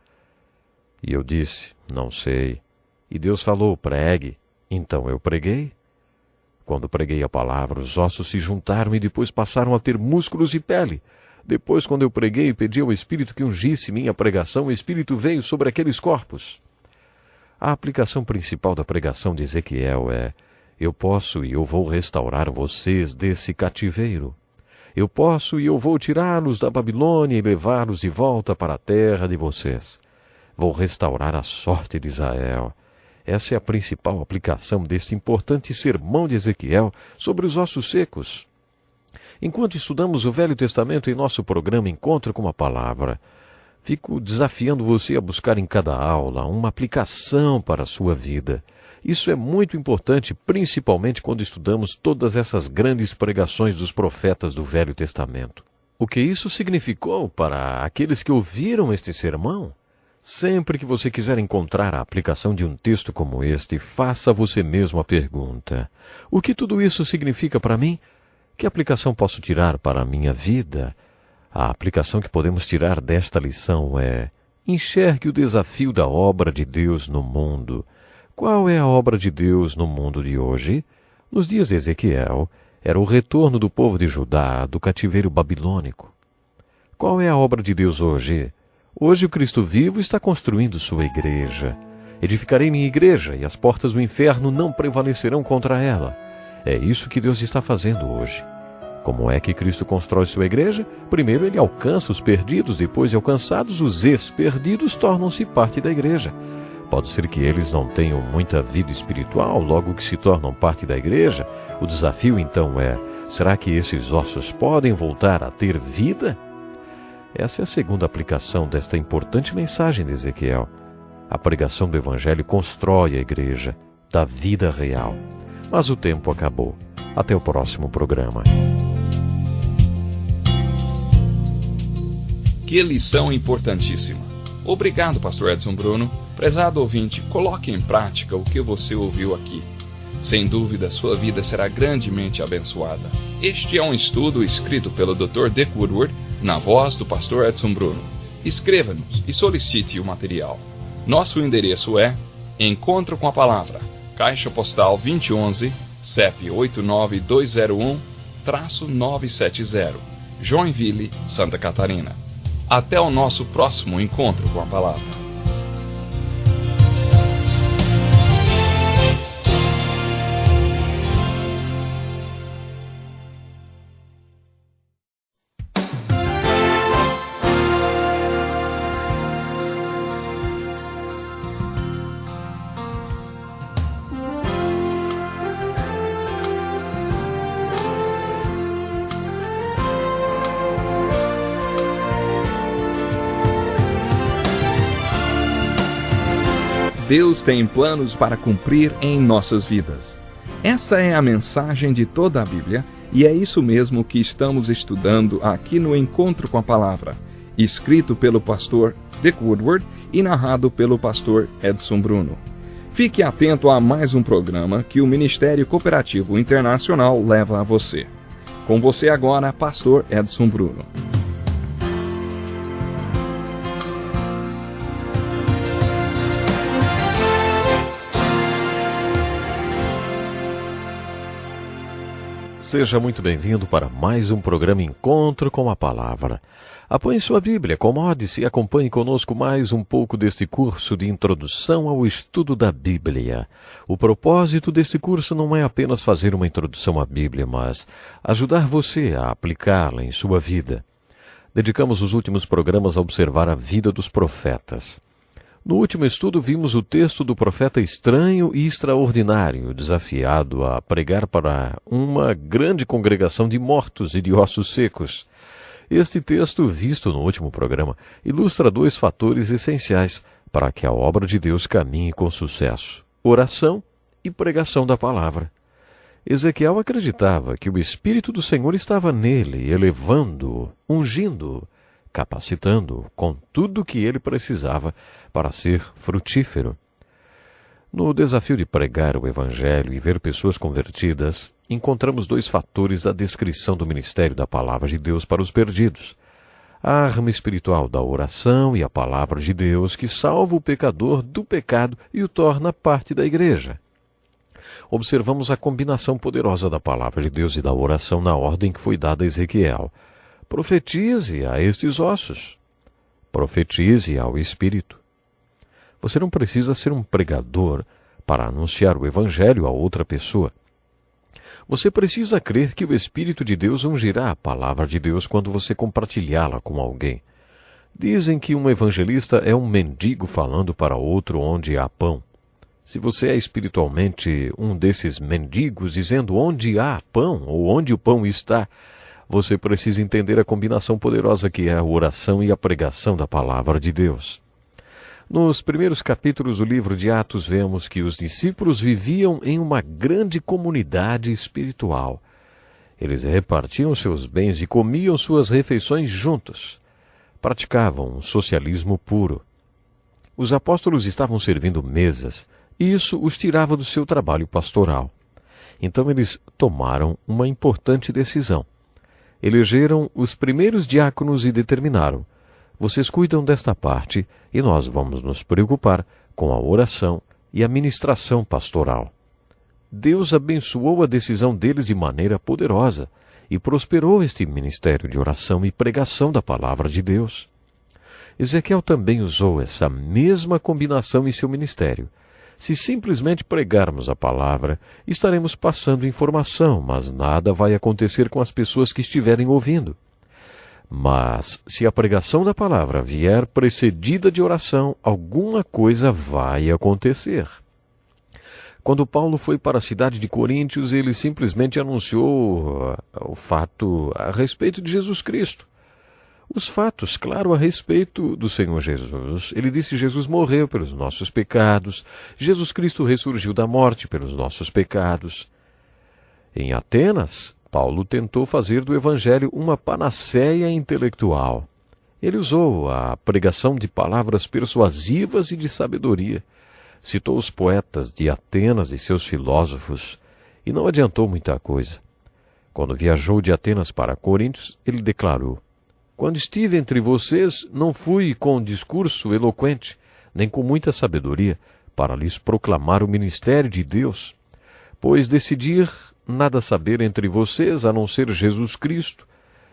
E eu disse: não sei. E Deus falou: pregue. Então eu preguei. Quando preguei a palavra, os ossos se juntaram e depois passaram a ter músculos e pele. Depois, quando eu preguei e pedi ao Espírito que ungisse minha pregação, o Espírito veio sobre aqueles corpos. A aplicação principal da pregação de Ezequiel é: eu posso e eu vou restaurar vocês desse cativeiro. Eu posso e eu vou tirá-los da Babilônia e levá-los de volta para a terra de vocês. Vou restaurar a sorte de Israel. Essa é a principal aplicação deste importante sermão de Ezequiel sobre os ossos secos. Enquanto estudamos o Velho Testamento em nosso programa Encontro com a Palavra, fico desafiando você a buscar em cada aula uma aplicação para a sua vida. Isso é muito importante, principalmente quando estudamos todas essas grandes pregações dos profetas do Velho Testamento. O que isso significou para aqueles que ouviram este sermão? Sempre que você quiser encontrar a aplicação de um texto como este, faça a você mesmo a pergunta: o que tudo isso significa para mim? Que aplicação posso tirar para a minha vida? A aplicação que podemos tirar desta lição é: enxergue o desafio da obra de Deus no mundo. Qual é a obra de Deus no mundo de hoje? Nos dias de Ezequiel, era o retorno do povo de Judá do cativeiro babilônico. Qual é a obra de Deus hoje? Hoje o Cristo vivo está construindo sua igreja. Edificarei minha igreja e as portas do inferno não prevalecerão contra ela. É isso que Deus está fazendo hoje. Como é que Cristo constrói sua igreja? Primeiro ele alcança os perdidos, depois de alcançados, os ex-perdidos tornam-se parte da igreja. Pode ser que eles não tenham muita vida espiritual, logo que se tornam parte da igreja. O desafio então é: será que esses ossos podem voltar a ter vida? Essa é a segunda aplicação desta importante mensagem de Ezequiel. A pregação do Evangelho constrói a igreja, dá vida real. Mas o tempo acabou. Até o próximo programa. Que lição importantíssima. Obrigado, Pastor Edson Bruno. Prezado ouvinte, coloque em prática o que você ouviu aqui. Sem dúvida, sua vida será grandemente abençoada. Este é um estudo escrito pelo Dr. Dick Woodward, na voz do Pastor Edson Bruno. Escreva-nos e solicite o material. Nosso endereço é Encontro com a Palavra, Caixa Postal 2011, CEP 89201-970, Joinville, Santa Catarina. Até o nosso próximo Encontro com a Palavra. Deus tem planos para cumprir em nossas vidas. Essa é a mensagem de toda a Bíblia e é isso mesmo que estamos estudando aqui no Encontro com a Palavra, escrito pelo pastor Dick Woodward e narrado pelo pastor Edson Bruno. Fique atento a mais um programa que o Ministério Cooperativo Internacional leva a você. Com você agora, pastor Edson Bruno. Seja muito bem-vindo para mais um programa Encontro com a Palavra. Apoie sua Bíblia, acomode-se e acompanhe conosco mais um pouco deste curso de introdução ao estudo da Bíblia. O propósito deste curso não é apenas fazer uma introdução à Bíblia, mas ajudar você a aplicá-la em sua vida. Dedicamos os últimos programas a observar a vida dos profetas. No último estudo, vimos o texto do profeta estranho e extraordinário, desafiado a pregar para uma grande congregação de mortos e de ossos secos. Este texto, visto no último programa, ilustra dois fatores essenciais para que a obra de Deus caminhe com sucesso: oração e pregação da palavra. Ezequiel acreditava que o Espírito do Senhor estava nele, elevando-o, ungindo-o, capacitando-o com tudo o que ele precisava para ser frutífero. No desafio de pregar o Evangelho e ver pessoas convertidas, encontramos dois fatores da descrição do ministério da Palavra de Deus para os perdidos: a arma espiritual da oração e a Palavra de Deus que salva o pecador do pecado e o torna parte da igreja. Observamos a combinação poderosa da Palavra de Deus e da oração na ordem que foi dada a Ezequiel. Profetize a estes ossos. Profetize ao Espírito. Você não precisa ser um pregador para anunciar o Evangelho a outra pessoa. Você precisa crer que o Espírito de Deus ungirá a Palavra de Deus quando você compartilhá-la com alguém. Dizem que um evangelista é um mendigo falando para outro onde há pão. Se você é espiritualmente um desses mendigos dizendo onde há pão ou onde o pão está, você precisa entender a combinação poderosa que é a oração e a pregação da Palavra de Deus. Nos primeiros capítulos do livro de Atos, vemos que os discípulos viviam em uma grande comunidade espiritual. Eles repartiam seus bens e comiam suas refeições juntos. Praticavam um socialismo puro. Os apóstolos estavam servindo mesas, e isso os tirava do seu trabalho pastoral. Então eles tomaram uma importante decisão. Elegeram os primeiros diáconos e determinaram: vocês cuidam desta parte e nós vamos nos preocupar com a oração e a ministração pastoral. Deus abençoou a decisão deles de maneira poderosa e prosperou este ministério de oração e pregação da Palavra de Deus. Ezequiel também usou essa mesma combinação em seu ministério. Se simplesmente pregarmos a palavra, estaremos passando informação, mas nada vai acontecer com as pessoas que estiverem ouvindo. Mas, se a pregação da palavra vier precedida de oração, alguma coisa vai acontecer. Quando Paulo foi para a cidade de Coríntios, ele simplesmente anunciou o fato a respeito de Jesus Cristo. Os fatos, claro, a respeito do Senhor Jesus. Ele disse que Jesus morreu pelos nossos pecados, Jesus Cristo ressurgiu da morte pelos nossos pecados. Em Atenas, Paulo tentou fazer do Evangelho uma panaceia intelectual. Ele usou a pregação de palavras persuasivas e de sabedoria. Citou os poetas de Atenas e seus filósofos, e não adiantou muita coisa. Quando viajou de Atenas para Coríntios, ele declarou: quando estive entre vocês, não fui com discurso eloquente, nem com muita sabedoria, para lhes proclamar o ministério de Deus, pois decidi nada saber entre vocês a não ser Jesus Cristo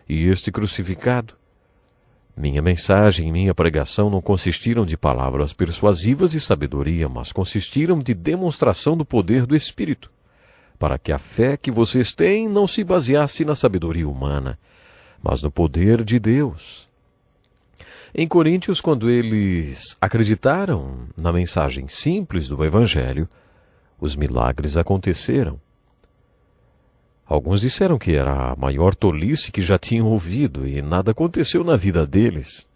e este crucificado. Minha mensagem e minha pregação não consistiram de palavras persuasivas e sabedoria, mas consistiram de demonstração do poder do Espírito, para que a fé que vocês têm não se baseasse na sabedoria humana, mas no poder de Deus. Em Coríntios, quando eles acreditaram na mensagem simples do Evangelho, os milagres aconteceram. Alguns disseram que era a maior tolice que já tinham ouvido e nada aconteceu na vida deles.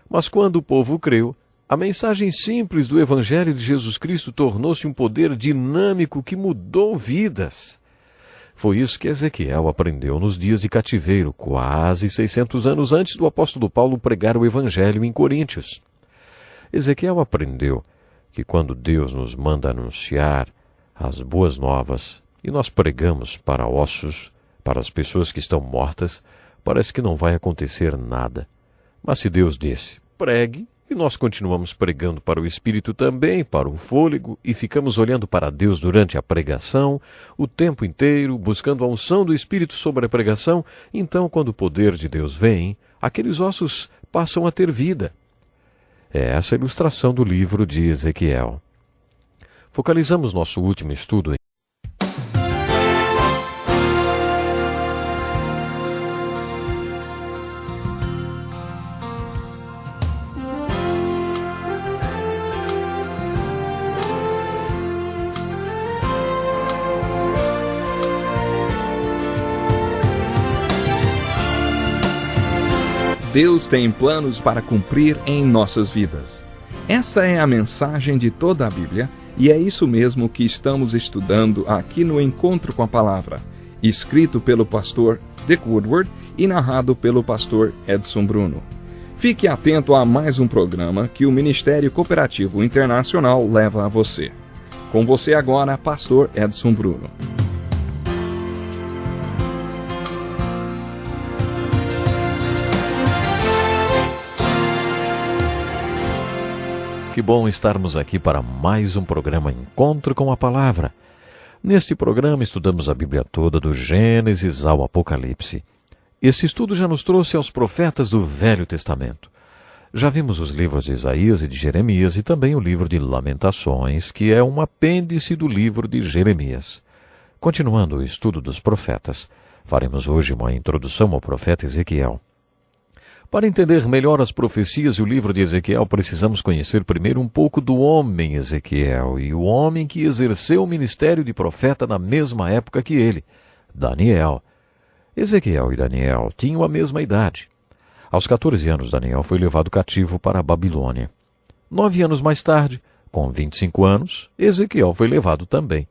Mas quando o povo creu, a mensagem simples do Evangelho de Jesus Cristo tornou-se um poder dinâmico que mudou vidas. Foi isso que Ezequiel aprendeu nos dias de cativeiro, quase 600 anos antes do apóstolo Paulo pregar o Evangelho em Coríntios. Ezequiel aprendeu que quando Deus nos manda anunciar as boas novas e nós pregamos para ossos, para as pessoas que estão mortas, parece que não vai acontecer nada. Mas se Deus disse, pregue, e nós continuamos pregando para o Espírito também, para o fôlego, e ficamos olhando para Deus durante a pregação, o tempo inteiro, buscando a unção do Espírito sobre a pregação, então, quando o poder de Deus vem, aqueles ossos passam a ter vida. É essa a ilustração do livro de Ezequiel. Focalizamos nosso último estudo em Deus tem planos para cumprir em nossas vidas. Essa é a mensagem de toda a Bíblia e é isso mesmo que estamos estudando aqui no Encontro com a Palavra, escrito pelo pastor Dick Woodward e narrado pelo pastor Edson Bruno. Fique atento a mais um programa que o Ministério Cooperativo Internacional leva a você. Com você agora, pastor Edson Bruno. Que bom estarmos aqui para mais um programa Encontro com a Palavra. Neste programa estudamos a Bíblia toda, do Gênesis ao Apocalipse. Esse estudo já nos trouxe aos profetas do Velho Testamento. Já vimos os livros de Isaías e de Jeremias e também o livro de Lamentações, que é um apêndice do livro de Jeremias. Continuando o estudo dos profetas, faremos hoje uma introdução ao profeta Ezequiel. Para entender melhor as profecias e o livro de Ezequiel, precisamos conhecer primeiro um pouco do homem Ezequiel e o homem que exerceu o ministério de profeta na mesma época que ele, Daniel. Ezequiel e Daniel tinham a mesma idade. Aos 14 anos, Daniel foi levado cativo para a Babilônia. 9 anos mais tarde, com 25 anos, Ezequiel foi levado também.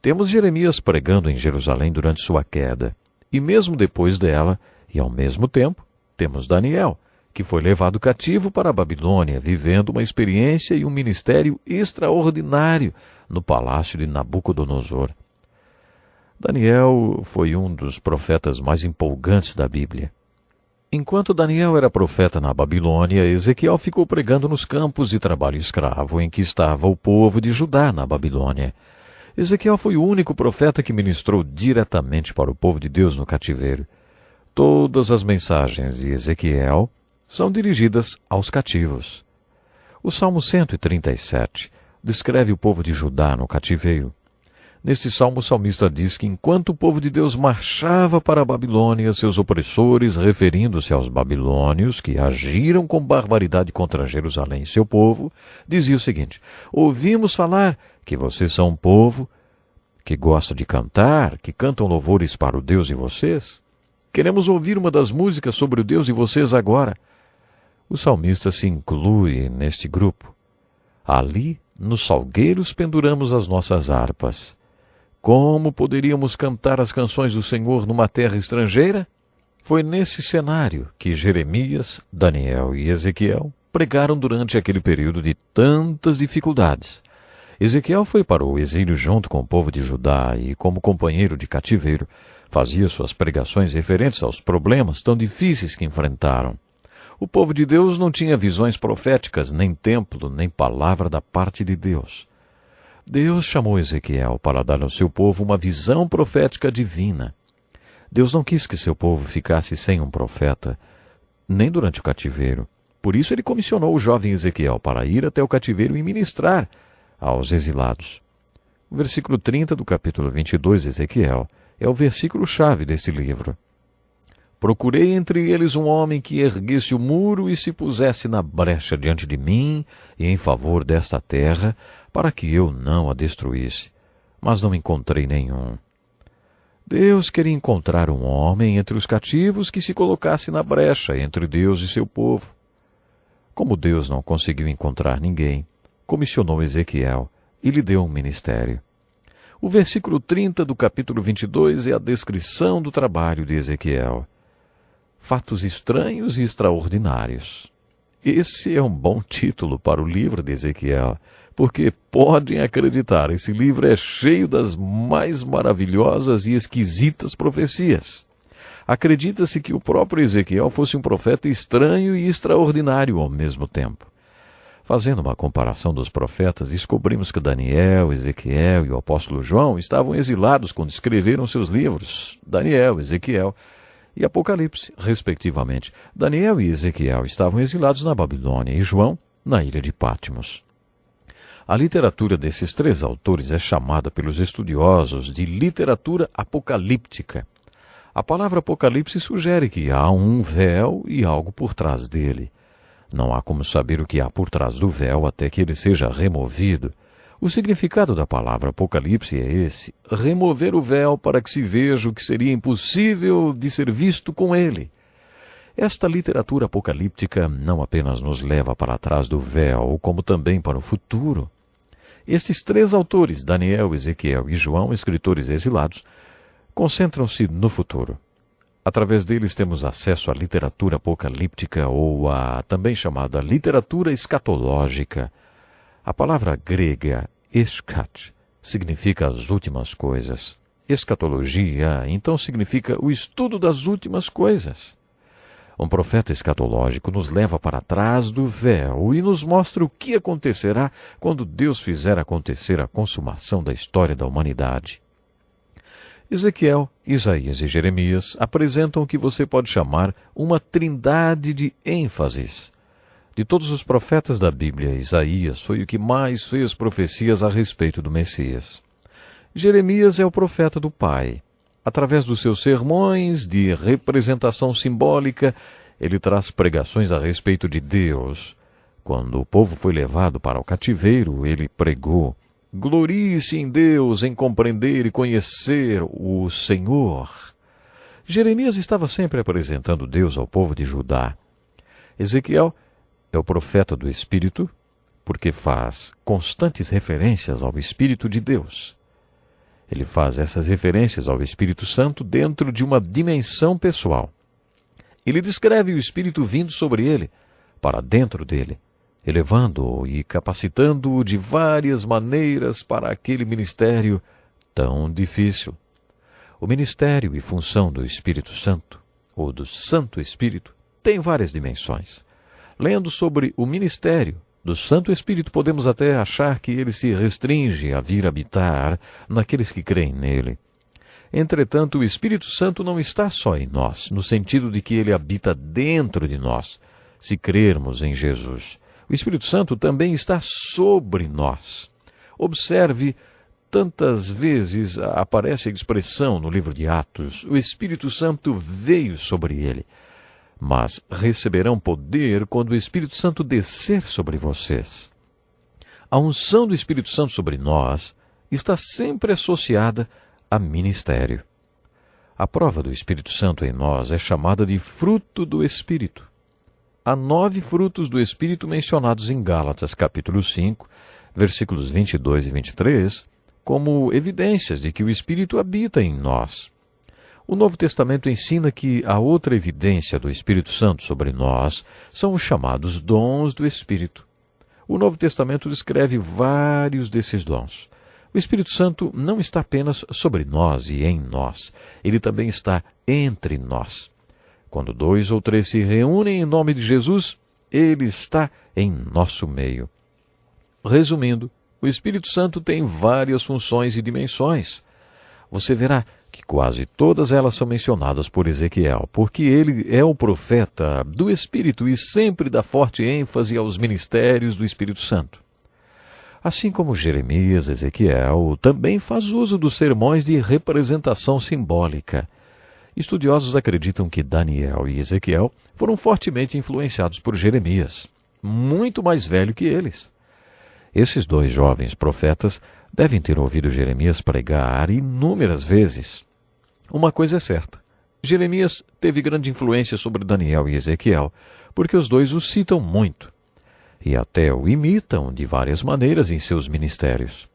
Temos Jeremias pregando em Jerusalém durante sua queda, e mesmo depois dela, e ao mesmo tempo, temos Daniel, que foi levado cativo para a Babilônia, vivendo uma experiência e um ministério extraordinário no palácio de Nabucodonosor. Daniel foi um dos profetas mais empolgantes da Bíblia. Enquanto Daniel era profeta na Babilônia, Ezequiel ficou pregando nos campos de trabalho escravo em que estava o povo de Judá na Babilônia. Ezequiel foi o único profeta que ministrou diretamente para o povo de Deus no cativeiro. Todas as mensagens de Ezequiel são dirigidas aos cativos. O Salmo 137 descreve o povo de Judá no cativeiro. Neste salmo, o salmista diz que enquanto o povo de Deus marchava para a Babilônia, seus opressores, referindo-se aos babilônios que agiram com barbaridade contra Jerusalém e seu povo, dizia o seguinte: ouvimos falar que vocês são um povo que gosta de cantar, que cantam louvores para o Deus de vocês. Queremos ouvir uma das músicas sobre o Deus de vocês agora. O salmista se inclui neste grupo. Ali, nos salgueiros, penduramos as nossas harpas. Como poderíamos cantar as canções do Senhor numa terra estrangeira? Foi nesse cenário que Jeremias, Daniel e Ezequiel pregaram durante aquele período de tantas dificuldades. Ezequiel foi para o exílio junto com o povo de Judá e, como companheiro de cativeiro, fazia suas pregações referentes aos problemas tão difíceis que enfrentaram. O povo de Deus não tinha visões proféticas, nem templo, nem palavra da parte de Deus. Deus chamou Ezequiel para dar ao seu povo uma visão profética divina. Deus não quis que seu povo ficasse sem um profeta, nem durante o cativeiro. Por isso ele comissionou o jovem Ezequiel para ir até o cativeiro e ministrar aos exilados. O versículo 30 do capítulo 22 de Ezequiel é o versículo-chave desse livro. Procurei entre eles um homem que erguesse o muro e se pusesse na brecha diante de mim e em favor desta terra, para que eu não a destruísse. Mas não encontrei nenhum. Deus queria encontrar um homem entre os cativos que se colocasse na brecha entre Deus e seu povo. Como Deus não conseguiu encontrar ninguém, comissionou Ezequiel e lhe deu um ministério. O versículo 30 do capítulo 22 é a descrição do trabalho de Ezequiel. Fatos estranhos e extraordinários. Esse é um bom título para o livro de Ezequiel, porque podem acreditar, esse livro é cheio das mais maravilhosas e esquisitas profecias. Acredita-se que o próprio Ezequiel fosse um profeta estranho e extraordinário ao mesmo tempo. Fazendo uma comparação dos profetas, descobrimos que Daniel, Ezequiel e o apóstolo João estavam exilados quando escreveram seus livros, Daniel, Ezequiel e Apocalipse, respectivamente. Daniel e Ezequiel estavam exilados na Babilônia e João na ilha de Patmos. A literatura desses três autores é chamada pelos estudiosos de literatura apocalíptica. A palavra Apocalipse sugere que há um véu e algo por trás dele. Não há como saber o que há por trás do véu até que ele seja removido. O significado da palavra Apocalipse é esse: remover o véu para que se veja o que seria impossível de ser visto com ele. Esta literatura apocalíptica não apenas nos leva para trás do véu, como também para o futuro. Estes três autores, Daniel, Ezequiel e João, escritores exilados, concentram-se no futuro. Através deles temos acesso à literatura apocalíptica ou à também chamada literatura escatológica. A palavra grega eskat significa as últimas coisas. Escatologia, então, significa o estudo das últimas coisas. Um profeta escatológico nos leva para trás do véu e nos mostra o que acontecerá quando Deus fizer acontecer a consumação da história da humanidade. Ezequiel, Isaías e Jeremias apresentam o que você pode chamar uma trindade de ênfases. De todos os profetas da Bíblia, Isaías foi o que mais fez profecias a respeito do Messias. Jeremias é o profeta do Pai. Através dos seus sermões de representação simbólica, ele traz pregações a respeito de Deus. Quando o povo foi levado para o cativeiro, ele pregou: glorie-se em Deus, em compreender e conhecer o Senhor. Jeremias estava sempre apresentando Deus ao povo de Judá. Ezequiel é o profeta do Espírito, porque faz constantes referências ao Espírito de Deus. Ele faz essas referências ao Espírito Santo dentro de uma dimensão pessoal. Ele descreve o Espírito vindo sobre ele, para dentro dele, elevando-o e capacitando-o de várias maneiras para aquele ministério tão difícil. O ministério e função do Espírito Santo, ou do Santo Espírito, tem várias dimensões. Lendo sobre o ministério do Santo Espírito, podemos até achar que ele se restringe a vir habitar naqueles que creem nele. Entretanto, o Espírito Santo não está só em nós, no sentido de que ele habita dentro de nós, se crermos em Jesus. O Espírito Santo também está sobre nós. Observe, tantas vezes aparece a expressão no livro de Atos: o Espírito Santo veio sobre ele. Mas receberão poder quando o Espírito Santo descer sobre vocês. A unção do Espírito Santo sobre nós está sempre associada a ministério. A prova do Espírito Santo em nós é chamada de fruto do Espírito. Há 9 frutos do Espírito mencionados em Gálatas, capítulo 5, versículos 22 e 23, como evidências de que o Espírito habita em nós. O Novo Testamento ensina que a outra evidência do Espírito Santo sobre nós são os chamados dons do Espírito. O Novo Testamento descreve vários desses dons. O Espírito Santo não está apenas sobre nós e em nós, ele também está entre nós. Quando 2 ou 3 se reúnem em nome de Jesus, ele está em nosso meio. Resumindo, o Espírito Santo tem várias funções e dimensões. Você verá que quase todas elas são mencionadas por Ezequiel, porque ele é o profeta do Espírito e sempre dá forte ênfase aos ministérios do Espírito Santo. Assim como Jeremias, Ezequiel também faz uso dos sermões de representação simbólica. Estudiosos acreditam que Daniel e Ezequiel foram fortemente influenciados por Jeremias, muito mais velho que eles. Esses 2 jovens profetas devem ter ouvido Jeremias pregar inúmeras vezes. Uma coisa é certa: Jeremias teve grande influência sobre Daniel e Ezequiel, porque os 2 o citam muito, e até o imitam de várias maneiras em seus ministérios.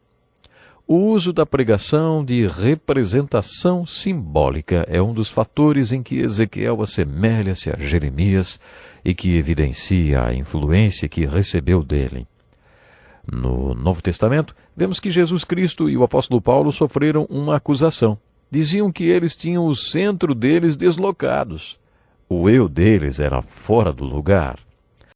O uso da pregação de representação simbólica é um dos fatores em que Ezequiel assemelha-se a Jeremias e que evidencia a influência que recebeu dele. No Novo Testamento, vemos que Jesus Cristo e o apóstolo Paulo sofreram uma acusação. Diziam que eles tinham o centro deles deslocados. O eu deles era fora do lugar.